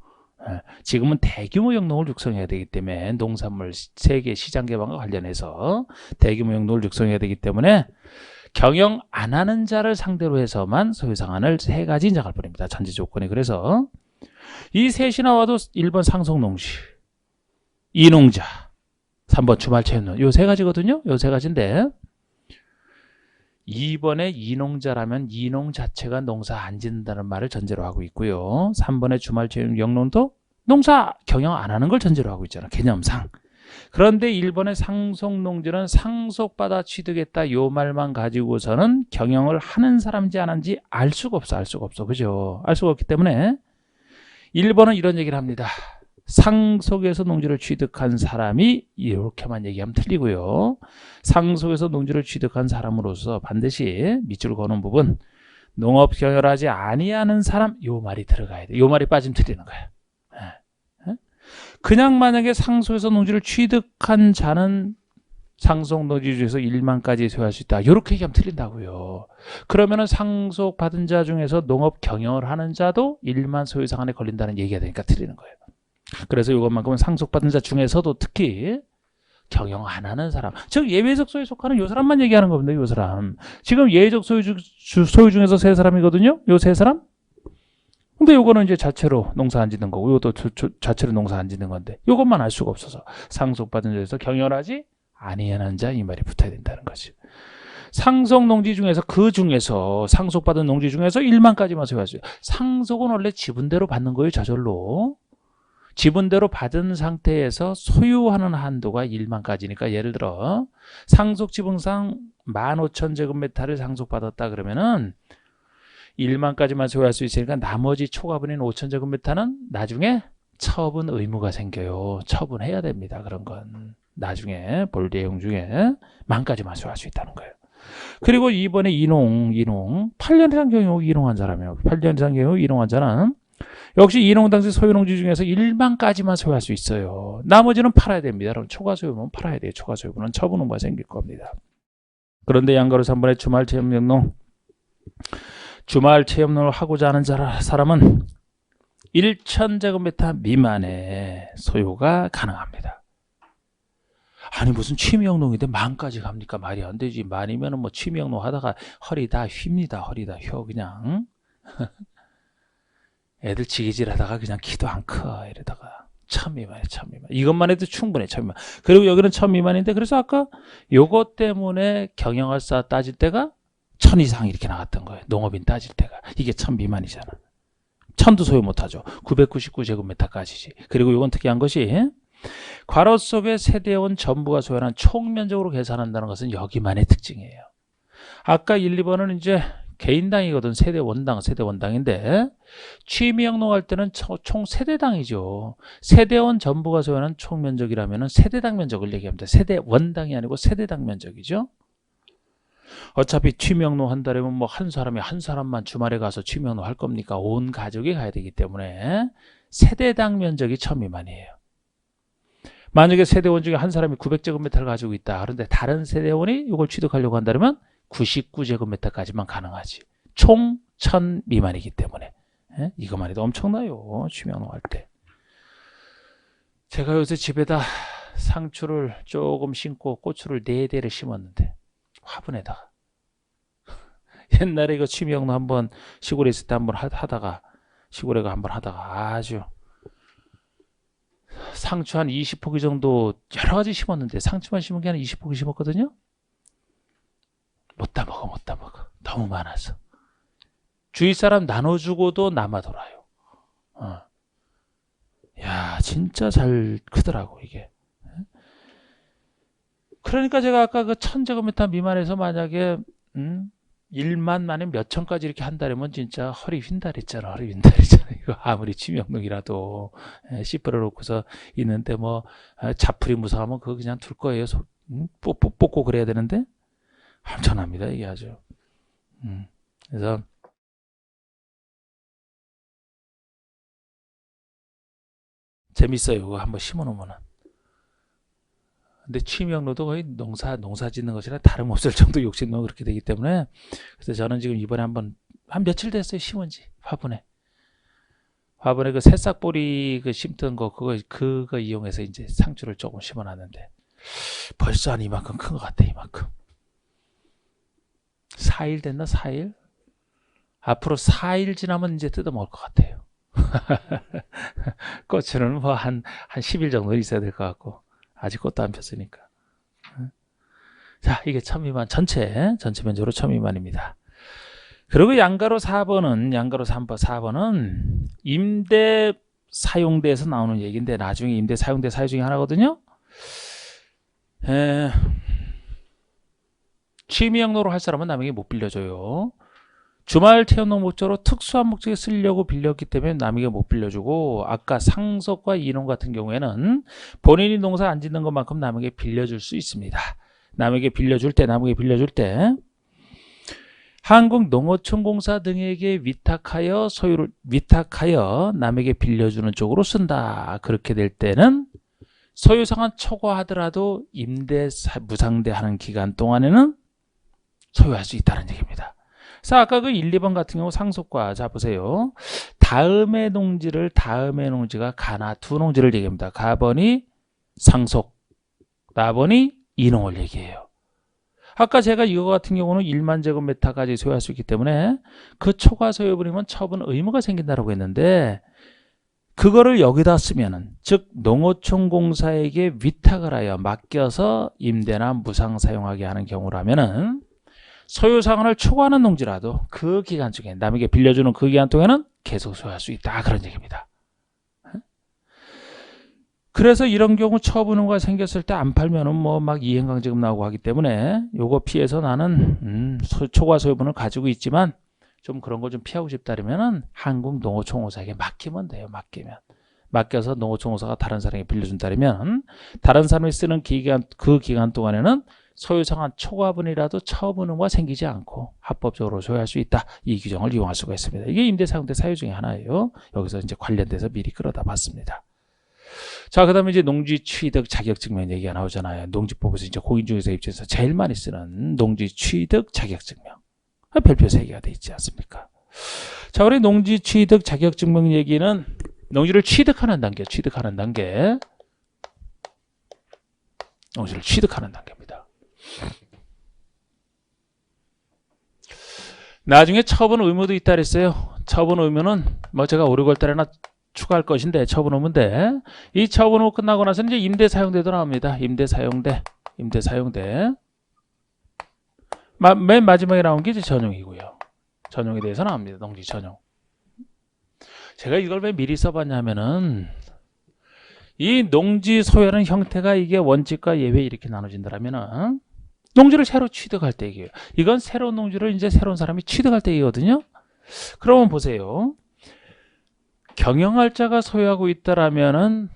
S1: 지금은 대규모 영농을 육성해야 되기 때문에 농산물 세계 시장 개방과 관련해서 대규모 영농을 육성해야 되기 때문에 경영 안 하는 자를 상대로 해서만 소유상한을 3가지 인정할 뿐입니다. 전제 조건이. 그래서 이 셋이 나와도 1번 상속농지, 이농자, 3번 주말체험농, 요 3가지거든요. 요 3가지인데 2번에 이농자라면 이농 자체가 농사 안 짓는다는 말을 전제로 하고 있고요. 3번에 주말체험 영농도 농사 경영 안 하는 걸 전제로 하고 있잖아, 개념상. 그런데 1번의 상속농지는 상속받아 취득했다 요 말만 가지고서는 경영을 하는 사람인지 안 하는지 알 수가 없어. 그죠? 알 수가 없기 때문에 1번은 이런 얘기를 합니다. 상속에서 농지를 취득한 사람이 이렇게만 얘기하면 틀리고요. 상속에서 농지를 취득한 사람으로서 반드시 밑줄 거는 부분, 농업 경영을 하지 아니하는 사람, 요 말이 들어가야 돼. 요 말이 빠지면 틀리는 거야. 그냥 만약에 상속에서 농지를 취득한 자는 상속 농지 중에서 1만까지 소유할 수 있다, 이렇게 얘기하면 틀린다고요. 그러면은 상속받은 자 중에서 농업 경영을 하는 자도 1만 소유 상한에 걸린다는 얘기가 되니까 틀리는 거예요. 그래서 이것만큼은 상속받은 자 중에서도 특히 경영 안 하는 사람, 즉 예외적 소유에 속하는 요 사람만 얘기하는 겁니다. 요 사람. 지금 예외적 소유 중에서 3사람이거든요. 요 3사람. 근데 요거는 이제 자체로 농사 안 짓는 거고, 요것도 자체로 농사 안 짓는 건데, 요것만 알 수가 없어서 상속받은 자에서 경영을 하지 아니하는 자, 이 말이 붙어야 된다는 거지. 상속 농지 중에서 상속받은 농지 중에서 1만까지만 소유할 수 있어요. 상속은 원래 지분대로 받는 거예요. 저절로. 지분대로 받은 상태에서 소유하는 한도가 1만까지니까, 예를 들어 상속 지분상 15,000제곱미터를 상속받았다 그러면은 1만까지만 소유할 수 있으니까 나머지 초과분인 5,000제곱미터는 나중에 처분 의무가 생겨요. 처분해야 됩니다. 그런 건 나중에 볼 내용 중에 만까지만 소유할 수 있다는 거예요. 그리고 이번에 이농 8년 이상 경영 이농한 사람이요. 8년 이상 경영 이농한 자는 역시 이농 당시 소유농지 중에서 1만까지만 소유할 수 있어요. 나머지는 팔아야 됩니다. 그럼 초과 소유분 팔아야 돼요. 초과 소유분은 처분 의무가 생길 겁니다. 그런데 양가로 3번에 주말 체험 영농, 주말 체험농을 하고자 하는 사람은 1,000제곱미터 미만의 소유가 가능합니다. 아니 무슨 취미영농인데 만까지 갑니까? 말이 안 되지. 만이면은 뭐 취미영농 하다가 허리 다 휩니다. 허리 다 휘어 그냥. 애들 지기질 하다가 그냥 키도 안 커 이러다가. 1,000미만이야 1,000미만. 이것만 해도 충분해 1,000미만. 그리고 여기는 1,000미만인데 그래서 아까 요것 때문에 경영할사 따질 때가 1,000 이상 이렇게 나갔던 거예요. 농업인 따질 때가. 이게 1,000미만이잖아. 1,000도 소유 못하죠. 999제곱미터까지지. 그리고 이건 특이한 것이 괄호 속에 세대원 전부가 소유하는 총면적으로 계산한다는 것은 여기만의 특징이에요. 아까 1, 2번은 이제 개인당이거든. 세대원당인데 취미영농할 때는 총 세대당이죠. 세대원 전부가 소유하는 총면적이라면 세대당 면적을 얘기합니다. 세대원당이 아니고 세대당 면적이죠. 어차피 취미영농 한다면 뭐 한 사람만 주말에 가서 취미영농 할 겁니까? 온 가족이 가야 되기 때문에 세대당 면적이 1,000미만이에요. 만약에 세대원 중에 한 사람이 900제곱미터를 가지고 있다. 그런데 다른 세대원이 이걸 취득하려고 한다면 99제곱미터까지만 가능하지. 총 1,000 미만이기 때문에. 이것만 해도 엄청나요. 취미영농 할 때. 제가 요새 집에다 상추를 조금 심고 고추를 4대를 심었는데 화분에다가. 옛날에 이거 취미영농 한번 시골에 있을 때 한번 하다가 시골에 한번 하다가 아주 상추 한 20포기 정도 여러 가지 심었는데 상추만 심은 게 한 20포기 심었거든요. 못 다 먹어. 너무 많아서. 주위 사람 나눠주고도 남아 돌아요. 야, 진짜 잘 크더라고 이게. 그러니까 제가 아까 그 1000제곱미터 미만에서 만약에 1만 만에 몇 천까지 이렇게 한다면 진짜 허리 휜다랬잖아. 허리 휜다랬잖아. 이거 아무리 치명록이라도 씨뿌려 놓고서 있는데 뭐 자풀이 무서워하면 그거 그냥 둘 거예요. 뽑고 그래야 되는데 엄청납니다. 이게 아주. 그래서 재밌어요. 그거 한번 심어놓으면은. 근데 취미용로도 거의 농사 짓는 것이랑 다름없을 정도 욕심도 그렇게 되기 때문에 그래서 저는 지금 이번에 한 며칠 됐어요. 심은 지 화분에 그 새싹보리 그 심던 거 그거 이용해서 이제 상추를 조금 심어놨는데 벌써 한 이만큼 큰 것 같아. 이만큼 4일 됐나? 4일? 앞으로 4일 지나면 이제 뜯어먹을 것 같아요. 꽃은 뭐 한 10일 정도 있어야 될 것 같고 아직 꽃도 안 폈으니까. 자, 이게 1000미만 전체 면적으로 1000미만입니다. 그리고 양가로 4번은 임대 사용대에서 나오는 얘기인데 나중에 임대 사용대 사유 중에 하나거든요. 취미용로로 할 사람은 남에게 못 빌려줘요. 주말 체험농 목적으로 특수한 목적에 쓰려고 빌렸기 때문에 남에게 못 빌려주고 아까 상속과 이농 같은 경우에는 본인이 농사 안 짓는 것만큼 남에게 빌려줄 수 있습니다. 남에게 빌려줄 때 한국농어촌공사 등에게 위탁하여 남에게 빌려주는 쪽으로 쓴다. 그렇게 될 때는 소유상환 초과하더라도 임대 무상대 하는 기간 동안에는 소유할 수 있다는 얘기입니다. 그래서 아까 그 1, 2번 같은 경우 상속과 자 보세요. 다음의 농지가 가나 두 농지를 얘기합니다. 가번이 상속, 나번이 이농을 얘기해요. 아까 제가 이거 같은 경우는 1만 제곱미터까지 소유할 수 있기 때문에 그 초과 소유분이면 처분 의무가 생긴다고 했는데 그거를 여기다 쓰면은 즉 농어촌공사에게 위탁을 하여 맡겨서 임대나 무상 사용하게 하는 경우라면은 소유상환을 초과하는 농지라도 그 기간 중에 남에게 빌려주는 그 기간 동안에는 계속 소유할 수 있다. 그런 얘기입니다. 그래서 이런 경우 처분 의무가 생겼을 때 안 팔면은 뭐 막 이행강제금 나오고 하기 때문에 요거 피해서 나는 초과 소유분을 가지고 있지만 좀 그런 거 좀 피하고 싶다면은 한국농어촌공사에게 맡기면 돼요. 맡겨서 농어촌공사가 다른 사람에게 빌려준다면 다른 사람이 쓰는 그 기간 동안에는 소유상환 초과분이라도 처분 의무가 생기지 않고 합법적으로 소유할 수 있다. 이 규정을 이용할 수가 있습니다. 이게 임대사용대 사유 중에 하나예요. 여기서 이제 관련돼서 미리 끌어다 봤습니다. 자, 그 다음에 이제 농지 취득 자격증명 얘기가 나오잖아요. 농지법에서 이제 공인중개사 입장에서 제일 많이 쓰는 농지 취득 자격증명. 별표 3개가 돼 있지 않습니까? 자, 우리 농지 취득 자격증명 얘기는 농지를 취득하는 단계. 농지를 취득하는 단계입니다. 나중에 처분 의무도 있다 그랬어요. 처분 의무는 뭐 제가 5, 6월 달에나 추가할 것인데 처분 의무인데 이 처분 의무 끝나고 나서는 이제 임대 사용대도 나옵니다. 임대 사용대. 맨 마지막에 나온 게 이제 전용이고요. 전용에 대해서 나옵니다. 농지 전용. 제가 이걸 왜 미리 써봤냐면은 이 농지 소유하는 형태가 이게 원칙과 예외 이렇게 나눠진다면은 농지를 새로 취득할 때 얘기해요. 이건 새로운 농지를 이제 새로운 사람이 취득할 때 얘기거든요. 그러면 보세요. 경영할 자가 소유하고 있다라면은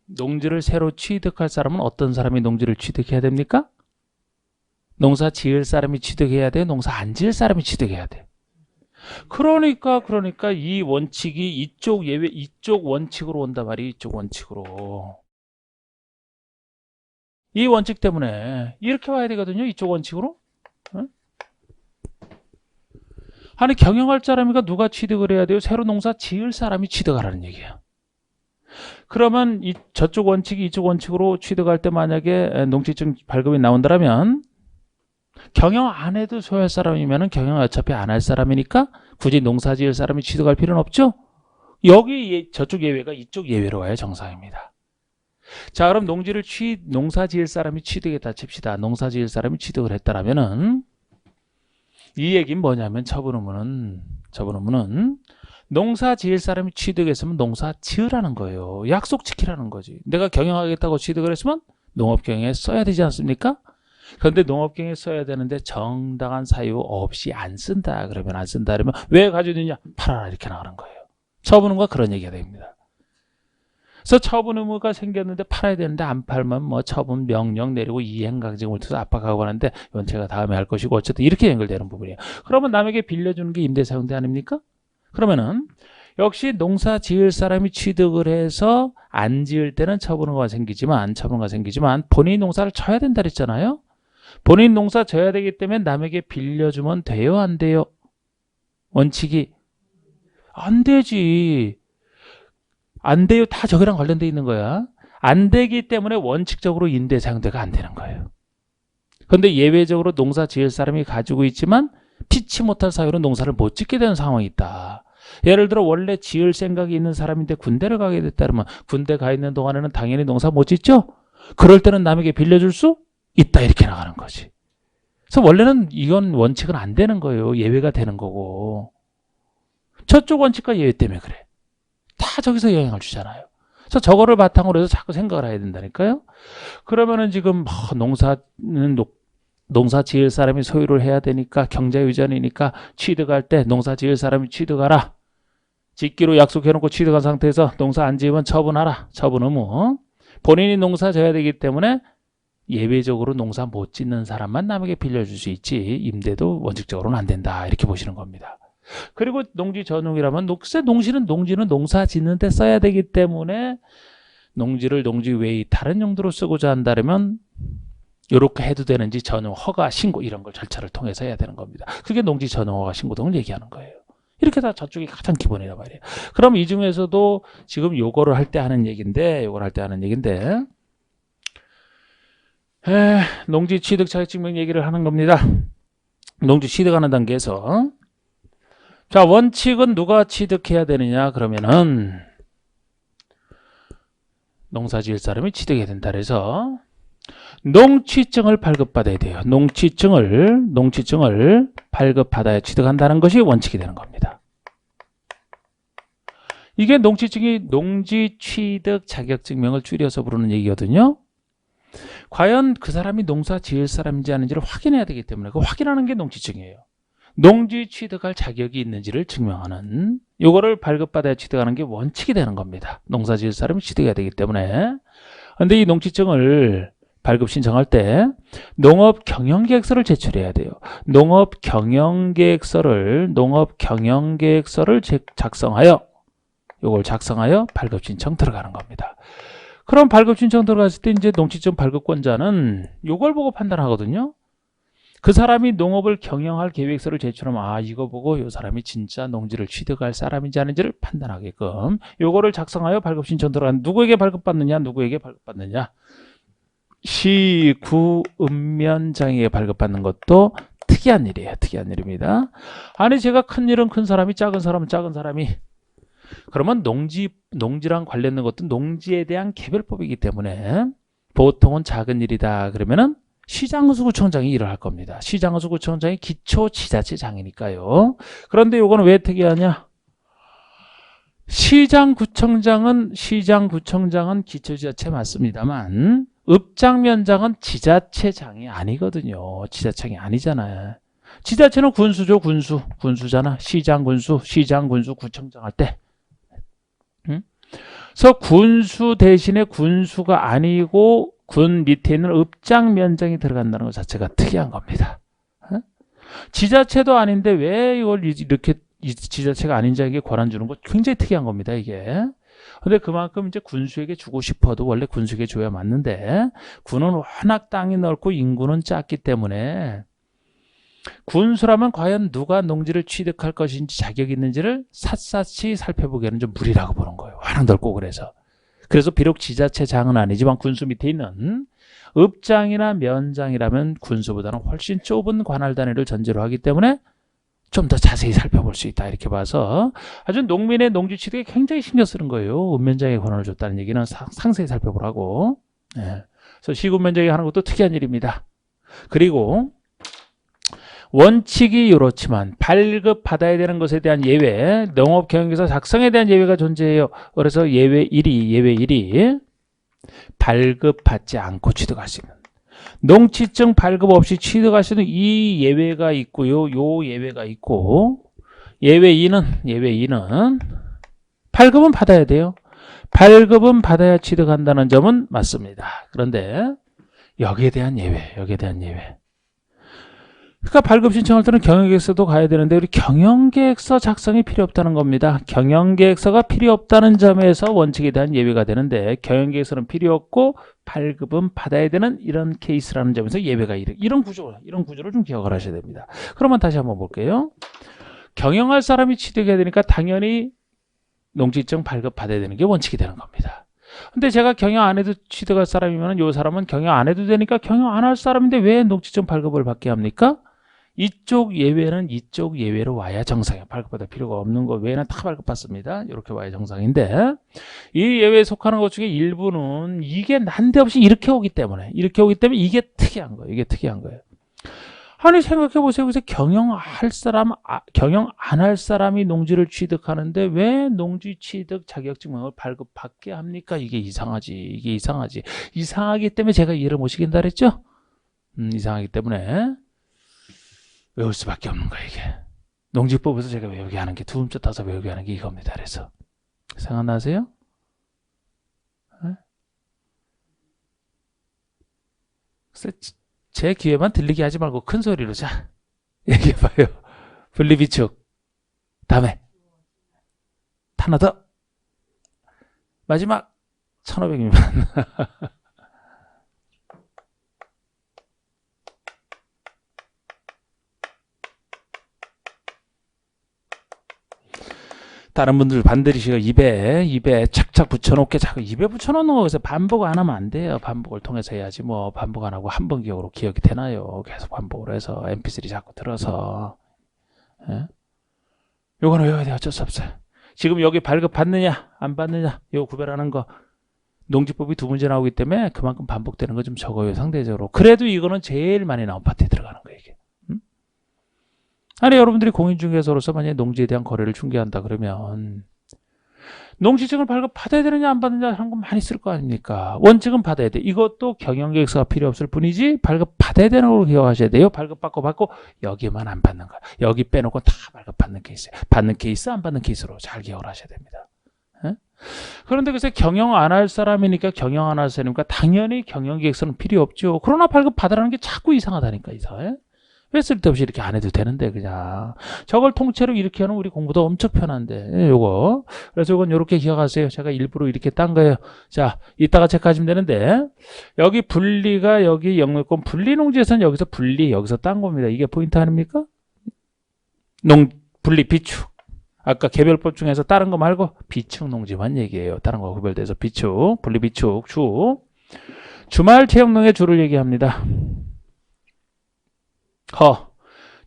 S1: 농지를 새로 취득할 사람은 어떤 사람이 농지를 취득해야 됩니까? 농사 지을 사람이 취득해야 돼? 농사 안 지을 사람이 취득해야 돼? 그러니까 이 원칙이 이쪽 예외, 이쪽 원칙으로 온단 말이에요. 이쪽 원칙으로. 이 원칙 때문에 이렇게 와야 되거든요. 이쪽 원칙으로. 응? 아니 경영할 사람이가 누가 취득을 해야 돼요? 새로 농사 지을 사람이 취득하라는 얘기예요. 그러면 저쪽 원칙이 이쪽 원칙으로 취득할 때 만약에 농지증 발급이 나온다면 경영 안 해도 소유할 사람이면 경영 어차피 안 할 사람이니까 굳이 농사 지을 사람이 취득할 필요는 없죠. 여기 저쪽 예외가 이쪽 예외로 와야 정상입니다. 자, 그럼 농사 지을 사람이 취득했다 칩시다. 농사 지을 사람이 취득을 했다라면은 이 얘기는 뭐냐면 처분 의무는 처분 의무는 농사 지을 사람이 취득했으면 농사 지으라는 거예요. 약속 지키라는 거지. 내가 경영하겠다고 취득을 했으면 농업경영에 써야 되지 않습니까? 그런데 농업경영에 써야 되는데 정당한 사유 없이 안 쓴다. 그러면 안 쓴다. 그러면 왜 가지고 있느냐? 팔아라. 이렇게 나가는 거예요. 처분 의무가 그런 얘기가 됩니다. 그래서 처분 의무가 생겼는데 팔아야 되는데 안 팔면 뭐 처분 명령 내리고 이행강제금을 투자 압박하고 하는데 이건 제가 다음에 할 것이고 어쨌든 이렇게 연결되는 부분이에요. 그러면 남에게 빌려주는 게 임대사용대 아닙니까? 그러면은 역시 농사 지을 사람이 취득을 해서 안 지을 때는 처분 의무가 생기지만 본인이 농사를 져야 된다 그랬잖아요. 본인 농사 져야 되기 때문에 남에게 빌려주면 돼요, 안 돼요? 원칙이 안 되지. 안 돼요. 다 저기랑 관련돼 있는 거야. 안 되기 때문에 원칙적으로 임대사용대가 안 되는 거예요. 그런데 예외적으로 농사 지을 사람이 가지고 있지만 피치 못할 사유로 농사를 못 짓게 되는 상황이 있다. 예를 들어 원래 지을 생각이 있는 사람인데 군대를 가게 됐다 그러면 군대 가 있는 동안에는 당연히 농사 못 짓죠? 그럴 때는 남에게 빌려줄 수 있다. 이렇게 나가는 거지. 그래서 원래는 이건 원칙은 안 되는 거예요. 예외가 되는 거고. 저쪽 원칙과 예외 때문에 그래. 다 저기서 영향을 주잖아요. 그래서 저거를 바탕으로 해서 자꾸 생각을 해야 된다니까요. 그러면은 지금 농사 지을 사람이 소유를 해야 되니까 경자유전이니까 취득할 때 농사 지을 사람이 취득하라. 짓기로 약속해놓고 취득한 상태에서 농사 안 지으면 처분하라. 처분 의무. 본인이 농사 져야 되기 때문에 예외적으로 농사 못 짓는 사람만 남에게 빌려줄 수 있지 임대도 원칙적으로는 안 된다. 이렇게 보시는 겁니다. 그리고 농지 전용이라면 농지는 농사 짓는 데 써야 되기 때문에 농지를 농지 외의 다른 용도로 쓰고자 한다면 이렇게 해도 되는지 전용 허가 신고 이런 걸 절차를 통해서 해야 되는 겁니다. 그게 농지 전용 허가 신고 등을 얘기하는 거예요. 이렇게 다 저쪽이 가장 기본이란 말이에요. 그럼 이 중에서도 지금 요거를 할 때 하는 얘기인데 농지 취득 자격증명 얘기를 하는 겁니다. 농지 취득하는 단계에서 자, 원칙은 누가 취득해야 되느냐? 그러면은 농사 지을 사람이 취득해야 된다. 그래서 농취증을 발급받아야 돼요. 농취증을 발급받아야 취득한다는 것이 원칙이 되는 겁니다. 이게 농취증이 농지 취득 자격증명을 줄여서 부르는 얘기거든요. 과연 그 사람이 농사 지을 사람인지 아닌지를 확인해야 되기 때문에 그 확인하는 게 농취증이에요. 농지 취득할 자격이 있는지를 증명하는 요거를 발급받아야 취득하는 게 원칙이 되는 겁니다. 농사 지을 사람이 취득해야 되기 때문에. 그런데 이 농취증을 발급 신청할 때 농업경영계획서를 제출해야 돼요. 농업경영계획서를 작성하여 요걸 작성하여 발급 신청 들어가는 겁니다. 그럼 발급 신청 들어갔을 때 이제 농취증 발급권자는 요걸 보고 판단하거든요. 그 사람이 농업을 경영할 계획서를 제출하면 이거 보고 이 사람이 진짜 농지를 취득할 사람인지 아닌지를 판단하게끔 요거를 작성하여 발급 신청 들어간 누구에게 발급받느냐 시구읍면장에게 발급받는 것도 특이한 일이에요. 특이한 일입니다. 아니 제가 큰 일은 큰 사람이 작은 사람은 작은 사람이 그러면 농지랑 관련된 것도 농지에 대한 개별법이기 때문에 보통은 작은 일이다 그러면은 시장구청장이 일을 할 겁니다. 시장구청장이 기초지자체장이니까요. 그런데 요거는 왜 특이하냐? 시장구청장은 기초지자체 맞습니다만 읍장면장은 지자체장이 아니거든요. 지자체장이 아니잖아요. 지자체는 군수죠. 군수잖아. 시장군수, 구청장 할 때. 그래서 군수 대신에 군수가 아니고 군 밑에 있는 읍장면장이 들어간다는 것 자체가 특이한 겁니다. 지자체도 아닌데 왜 이걸 이렇게 지자체가 아닌 자에게 권한 주는 거 굉장히 특이한 겁니다. 이게. 근데 그만큼 이제 군수에게 주고 싶어도 원래 군수에게 줘야 맞는데 군은 워낙 땅이 넓고 인구는 작기 때문에 군수라면 과연 누가 농지를 취득할 것인지 자격이 있는지를 샅샅이 살펴보기에는 좀 무리라고 보는 거예요. 워낙 넓고 그래서 비록 지자체장은 아니지만 군수 밑에 있는 읍장이나 면장이라면 군수보다는 훨씬 좁은 관할 단위를 전제로 하기 때문에 좀 더 자세히 살펴볼 수 있다 이렇게 봐서 아주 농민의 농지 취득에 굉장히 신경 쓰는 거예요. 읍면장에 권한을 줬다는 얘기는 상세히 살펴보라고. 그래서 시군면장이 하는 것도 특이한 일입니다. 그리고 원칙이 이렇지만 발급받아야 되는 것에 대한 예외, 농업경영계획서 작성에 대한 예외가 존재해요. 그래서 예외 1이 발급받지 않고 취득할 수 있는, 농취증 발급 없이 취득할 수 있는 이 예외가 있고요. 요 예외가 있고, 예외 2는 발급은 받아야 돼요. 발급은 받아야 취득한다는 점은 맞습니다. 그런데 여기에 대한 예외. 그러니까 발급 신청할 때는 경영계획서도 가야 되는데 우리 경영계획서 작성이 필요 없다는 겁니다. 경영계획서가 필요 없다는 점에서 원칙에 대한 예외가 되는데 경영계획서는 필요 없고 발급은 받아야 되는 이런 케이스라는 점에서 예외가 이런 구조를 좀 기억을 하셔야 됩니다. 그러면 다시 한번 볼게요. 경영할 사람이 취득해야 되니까 당연히 농지증 발급 받아야 되는 게 원칙이 되는 겁니다. 근데 제가 경영 안 해도 취득할 사람이면 이 사람은 경영 안 해도 되니까 경영 안 할 사람인데 왜 농지증 발급을 받게 합니까? 이쪽 예외는 이쪽 예외로 와야 정상이에요. 발급받을 필요가 없는 거 외에는 다 발급받습니다. 이렇게 와야 정상인데 이 예외에 속하는 것 중에 일부는 이게 난데없이 이렇게 오기 때문에 이게 특이한 거예요. 아니 생각해 보세요. 그래서 경영 안 할 사람이 농지를 취득하는데 왜 농지 취득 자격증명을 발급받게 합니까? 이게 이상하지. 이상하기 때문에 제가 이해를 못 시킨다 그랬죠? 이상하기 때문에 외울 수밖에 없는 거예요, 이게. 농지법에서 제가 외우게 하는 게, 두음자 따서 외우게 하는 게 이겁니다. 그래서. 생각나세요? 네? 제 귀에만 들리게 하지 말고 큰 소리로 자, 얘기해봐요. 분리비축. 다음에. 하나 더. 마지막. 1,500미만. 다른 분들 반드시 입에 착착 붙여놓게 자꾸 입에 붙여놓는 거에서 반복 안 하면 안 돼요. 반복을 통해서 해야지 뭐 반복 안 하고 한 번 기억으로 기억이 되나요? 계속 반복을 해서 mp3 자꾸 들어서. 예? 요거는 외워야 돼요. 어쩔 수 없어요. 지금 여기 발급 받느냐 안 받느냐 이거 구별하는 거 농지법이 2문제 나오기 때문에 그만큼 반복되는 거 좀 적어요. 상대적으로. 그래도 이거는 제일 많이 나온 파트에 들어가는 거예요. 이게. 아니 여러분들이 공인중개사로서 만약에 농지에 대한 거래를 중개한다 그러면 농지증을 발급받아야 되느냐 안 받느냐 하는 건 많이 쓸 거 아닙니까? 원칙은 받아야 돼. 이것도 경영계획서가 필요 없을 뿐이지 발급받아야 되는 걸 기억하셔야 돼요. 발급받고 여기만 안 받는 거야. 여기 빼놓고 다 발급받는 케이스. 받는 케이스 안 받는 케이스로 잘 기억을 하셔야 됩니다. 에? 그런데 글쎄 경영 안 할 사람이니까 당연히 경영계획서는 필요 없죠. 그러나 발급받으라는 게 자꾸 이상하다니까 이상해. 왜 쓸데없이 이렇게 안 해도 되는데 그냥 저걸 통째로 이렇게 하는 우리 공부도 엄청 편한데 요거 그래서 이건 이렇게 기억하세요. 제가 일부러 이렇게 딴 거예요. 자 이따가 체크하시면 되는데 여기 분리가 여기 영역권 분리농지에서는 여기서 분리 여기서 딴 겁니다. 이게 포인트 아닙니까? 분리 비축 아까 개별법 중에서 다른 거 말고 비축 농지만 얘기해요. 다른 거 구별돼서 비축 분리 비축 주말 체육농의 주를 얘기합니다.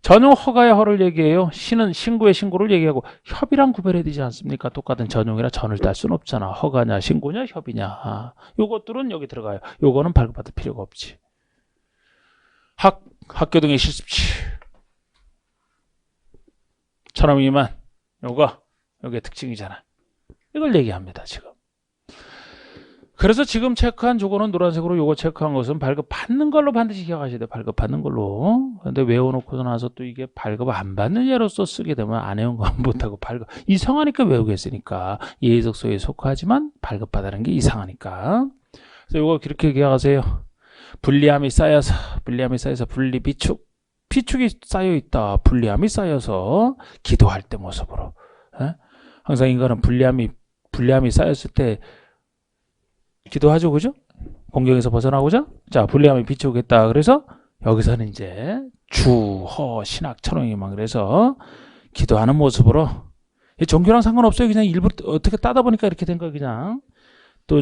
S1: 전용 허가의 허를 얘기해요. 시는 신고의 신고를 얘기하고 협의랑 구별해야 되지 않습니까? 똑같은 전용이라 전을 딸 수는 없잖아. 허가냐 신고냐 협의냐. 요것들은 여기 들어가요. 요거는 발급받을 필요가 없지. 학교 등의 실습치 1,000원 미만 요게 특징이잖아. 이걸 얘기합니다. 지금. 그래서 지금 체크한 저거는 노란색으로 요거 체크한 것은 발급받는 걸로 반드시 기억하셔야 돼요. 발급받는 걸로. 근데 외워놓고 나서 또 이게 발급 안 받는 예로서 쓰게 되면 안 외운 거 못하고 발급 이상하니까 외우겠으니까 예의적소에 속하지만 발급받는 게 이상하니까. 그래서 요거 그렇게 기억하세요. 불리함이 쌓여서 분리 비축이 쌓여 있다. 불리함이 쌓여서 기도할 때 모습으로. 에? 항상 인간은 불리함이 쌓였을 때 기도하죠, 그죠? 공경에서 벗어나고자. 자, 불리함이 비추겠다. 그래서 여기서는 이제 주허 신학 천홍이만 그래서 기도하는 모습으로 종교랑 상관없어요. 그냥 일부러 어떻게 따다 보니까 이렇게 된 거예요. 그냥 또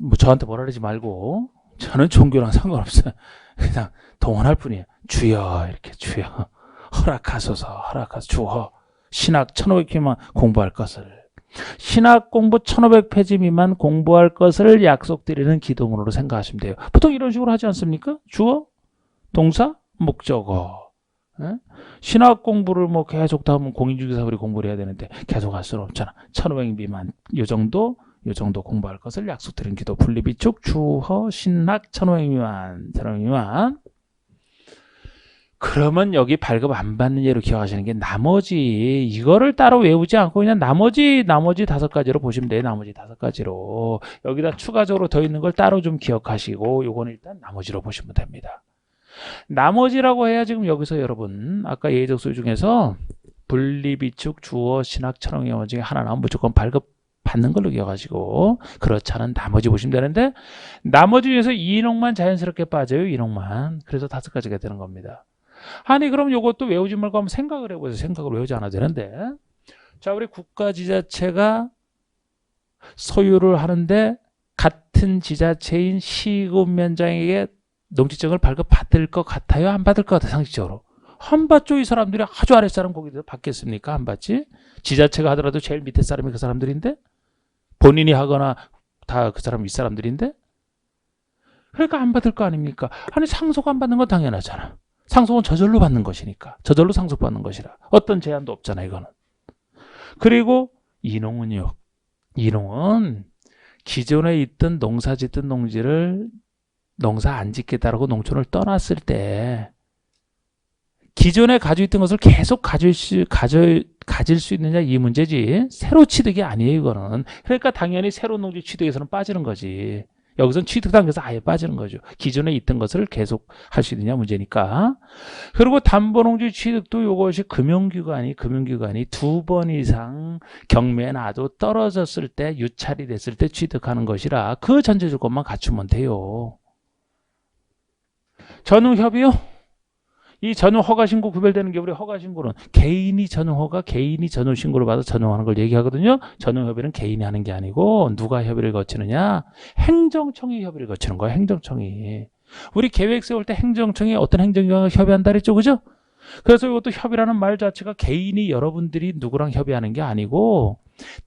S1: 뭐 저한테 뭐라 그러지 말고 저는 종교랑 상관없어요. 그냥 동원할 뿐이에요. 주여 이렇게 주여 허락하소서 주허 신학 1,500회만 공부할 것을. 신학 공부 1,500페이지 미만 공부할 것을 약속드리는 기도문으로 생각하시면 돼요. 보통 이런 식으로 하지 않습니까? 주어, 동사, 목적어. 예? 신학 공부를 뭐 계속 다 하면 공인중개사들이 공부를 해야 되는데 계속 할 수는 없잖아. 1500 미만 요 정도 공부할 것을 약속드린 기도 분리비축 주허 신학 1500 미만 1500 미만. 그러면 여기 발급 안 받는 예로 기억하시는 게 나머지 이거를 따로 외우지 않고 그냥 나머지 5가지로 보시면 돼요. 나머지 5가지로 여기다 추가적으로 더 있는 걸 따로 좀 기억하시고 요거는 일단 나머지로 보시면 됩니다. 나머지라고 해야 지금 여기서 여러분 아까 예적수 중에서 분리비축 주어 신학 천원영어 중에 하나 나오면 무조건 발급 받는 걸로 기억하시고 그렇지 않은 나머지 보시면 되는데 나머지 중에서 이농만 자연스럽게 빠져요. 이농만. 그래서 5가지가 되는 겁니다. 아니 그럼 요것도 외우지 말고 한번 생각을 해보세요. 생각을 외우지 않아도 되는데 자 우리 국가지자체가 소유를 하는데 같은 지자체인 시군면장에게 농지증을 발급받을 것 같아요? 안 받을 것 같아요? 상식적으로 안 받죠. 이 사람들이 아주 아랫사람 거기서 받겠습니까? 안 받지. 지자체가 하더라도 제일 밑에 사람이 그 사람들인데 본인이 하거나 다 그 사람 윗사람들인데 그러니까 안 받을 거 아닙니까? 아니 상속 안 받는 건 당연하잖아. 상속은 저절로 받는 것이니까. 저절로 상속받는 것이라. 어떤 제한도 없잖아 이거는. 그리고 이농은요. 이농은 기존에 있던 농사 짓던 농지를 농사 안 짓겠다라고 농촌을 떠났을 때 기존에 가지고 있던 것을 계속 가질 수 있느냐 이 문제지 새로 취득이 아니에요 이거는. 그러니까 당연히 새로운 농지 취득에서는 빠지는 거지. 여기서는 취득 단계에서 아예 빠지는 거죠. 기존에 있던 것을 계속 할 수 있느냐 문제니까. 그리고 담보농지 취득도 이것이 금융기관이 2번 이상 경매에 놔도 떨어졌을 때 유찰이 됐을 때 취득하는 것이라 그 전제 조건만 갖추면 돼요. 전후협의요? 이 전후허가신고 구별되는 게 우리 허가신고는 개인이 전후허가, 개인이 전후신고를 받아 전후하는 걸 얘기하거든요. 전후협의는 개인이 하는 게 아니고 누가 협의를 거치느냐? 행정청이 협의를 거치는 거야. 행정청이. 우리 계획 세울 때 행정청이 어떤 행정기관과 협의한다 그랬죠. 그죠? 그래서 이것도 협의라는 말 자체가 개인이 여러분들이 누구랑 협의하는 게 아니고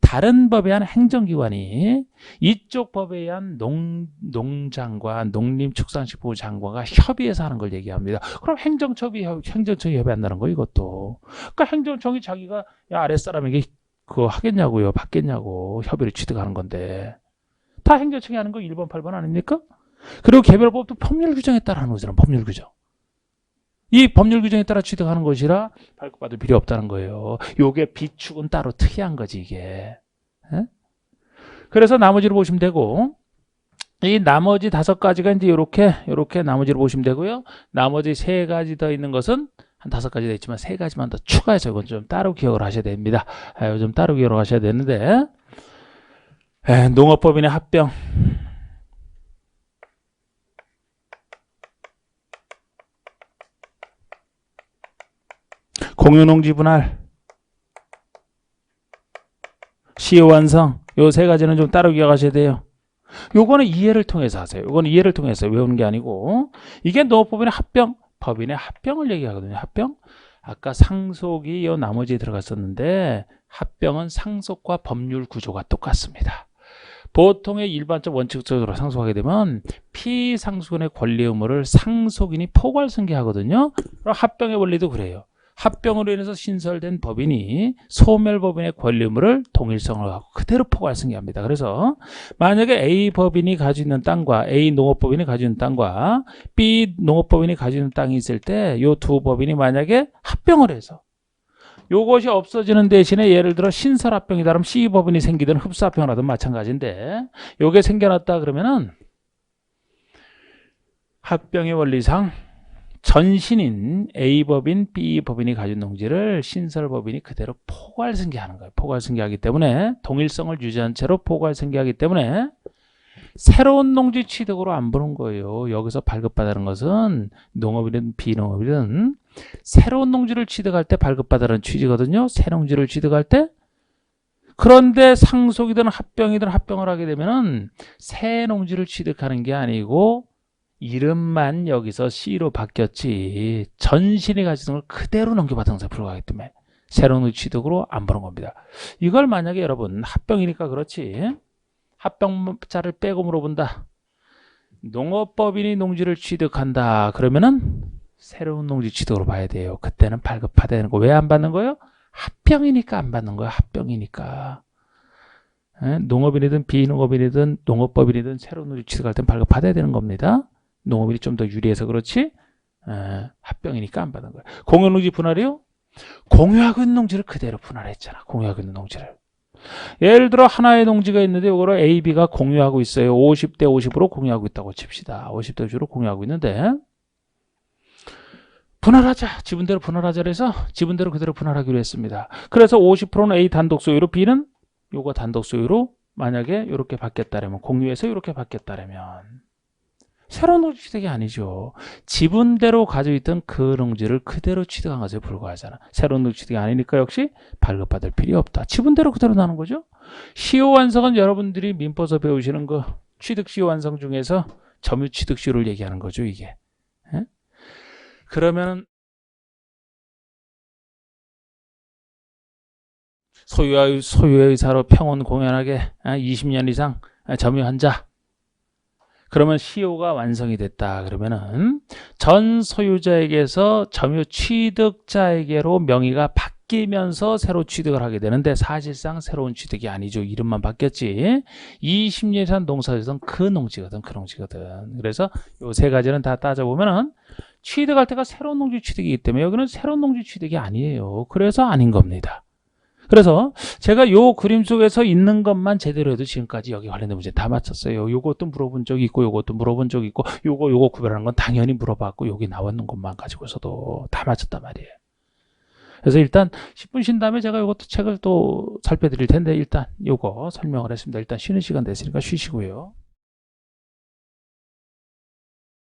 S1: 다른 법에 의한 행정기관이 이쪽 법에 의한 농장과 농림축산식품부 장관과 협의해서 하는 걸 얘기합니다. 그럼 행정청이 협의한다는 거 이것도. 그러니까 행정청이 자기가 야, 아랫사람에게 그거 하겠냐고요. 받겠냐고 협의를 취득하는 건데 다 행정청이 하는 거 1번 8번 아닙니까? 그리고 개별법도 법률 규정에 따라 하는 거잖아. 법률 규정. 이 법률 규정에 따라 취득하는 것이라 발급받을 필요 없다는 거예요. 요게 비축은 따로 특이한 거지 이게. 에? 그래서 나머지로 보시면 되고 이 나머지 5가지가 이제 요렇게 나머지로 보시면 되고요. 나머지 3가지 더 있는 것은 한 5가지 더 있지만 3가지만 더 추가해서 이건 좀 따로 기억을 하셔야 됩니다. 좀 따로 기억을 하셔야 되는데 농업법인의 합병 공유농지 분할, 시효 완성 요 3가지는 좀 따로 기억하셔야 돼요. 요거는 이해를 통해서 하세요. 요거는 이해를 통해서 외우는 게 아니고 이게 농업법인의 합병, 법인의 합병을 얘기하거든요. 합병. 아까 상속이 요 나머지에 들어갔었는데 합병은 상속과 법률 구조가 똑같습니다. 보통의 일반적 원칙적으로 상속하게 되면 피상속인의 권리 의무를 상속인이 포괄승계하거든요. 그럼 합병의 원리도 그래요. 합병으로 인해서 신설된 법인이 소멸법인의 권리 의무를 동일성을 갖고 그대로 포괄승계합니다. 그래서 만약에 A 법인이 가지고 있는 땅과 A 농업법인이 가지고 있는 땅과 B 농업법인이 가지고 있는 땅이 있을 때 이 두 법인이 만약에 합병을 해서 요것이 없어지는 대신에 예를 들어 신설합병이다 그러면 C 법인이 생기든 흡수합병을 하든 마찬가지인데 요게 생겨났다 그러면은 합병의 원리상 전신인 A법인, B법인이 가진 농지를 신설법인이 그대로 포괄승계하는 거예요. 포괄승계하기 때문에 동일성을 유지한 채로 포괄승계하기 때문에 새로운 농지 취득으로 안 보는 거예요. 여기서 발급받는 것은 농업이든 비농업이든 새로운 농지를 취득할 때 발급받는 취지거든요. 새 농지를 취득할 때. 그런데 상속이든 합병이든 합병을 하게 되면은 새 농지를 취득하는 게 아니고 이름만 여기서 C로 바뀌었지 전신이 가지는 걸 그대로 넘겨받은 것에 불과하기 때문에 새로운 취득으로 안 보는 겁니다. 이걸 만약에 여러분 합병이니까 그렇지 합병자를 빼고 물어본다. 농업법인이 농지를 취득한다. 그러면은 새로운 농지 취득으로 봐야 돼요. 그때는 발급받아야 되는 거. 왜 안 받는 거예요? 합병이니까 안 받는 거예요. 합병이니까. 농업인이든 비농업인이든 농업법인이든 새로운 농지 취득할 땐 발급받아야 되는 겁니다. 농업인이 좀 더 유리해서 그렇지 합병이니까 안 받는 거예요. 공유농지 분할이요? 공유하고 있는 농지를 그대로 분할했잖아. 공유하고 있는 농지를. 예를 들어 하나의 농지가 있는데 이거를 A, B가 공유하고 있어요. 50대 50으로 공유하고 있다고 칩시다. 50대 50으로 공유하고 있는데 분할하자. 지분대로 분할하자 그래서 지분대로 그대로 분할하기로 했습니다. 그래서 50%는 A 단독 소유로 B는 요거 단독 소유로 만약에 이렇게 바뀌었다면 공유해서 이렇게 바뀌었다면 새로운 농지 취득이 아니죠. 지분대로 가지고 있던 그 농지를 그대로 취득한 것에 불과하잖아. 새로운 농지 취득이 아니니까 역시 발급받을 필요 없다. 지분대로 그대로 나는 거죠. 시효 완성은 여러분들이 민법에서 배우시는 그 취득 시효 완성 중에서 점유 취득 시효를 얘기하는 거죠, 이게. 에? 그러면 소유의 의사로 평온 공연하게 20년 이상 점유한 자. 그러면 시효가 완성이 됐다. 그러면은 전 소유자에게서 점유 취득자에게로 명의가 바뀌면서 새로 취득을 하게 되는데 사실상 새로운 취득이 아니죠. 이름만 바뀌었지. 20년 이상 농사짓던 그 농지거든. 그래서 요 세 가지는 다 따져보면은 취득할 때가 새로운 농지 취득이기 때문에 여기는 새로운 농지 취득이 아니에요. 그래서 아닌 겁니다. 그래서 제가 요 그림 속에서 있는 것만 제대로 해도 지금까지 여기 관련된 문제 다 맞췄어요. 요것도 물어본 적이 있고 요것도 물어본 적이 있고 요거 구별하는 건 당연히 물어봤고 여기 나왔는 것만 가지고서도 다 맞췄단 말이에요. 그래서 일단 10분 쉰 다음에 제가 요것도 책을 또 살펴드릴 텐데 일단 요거 설명을 했습니다. 일단 쉬는 시간 됐으니까 쉬시고요.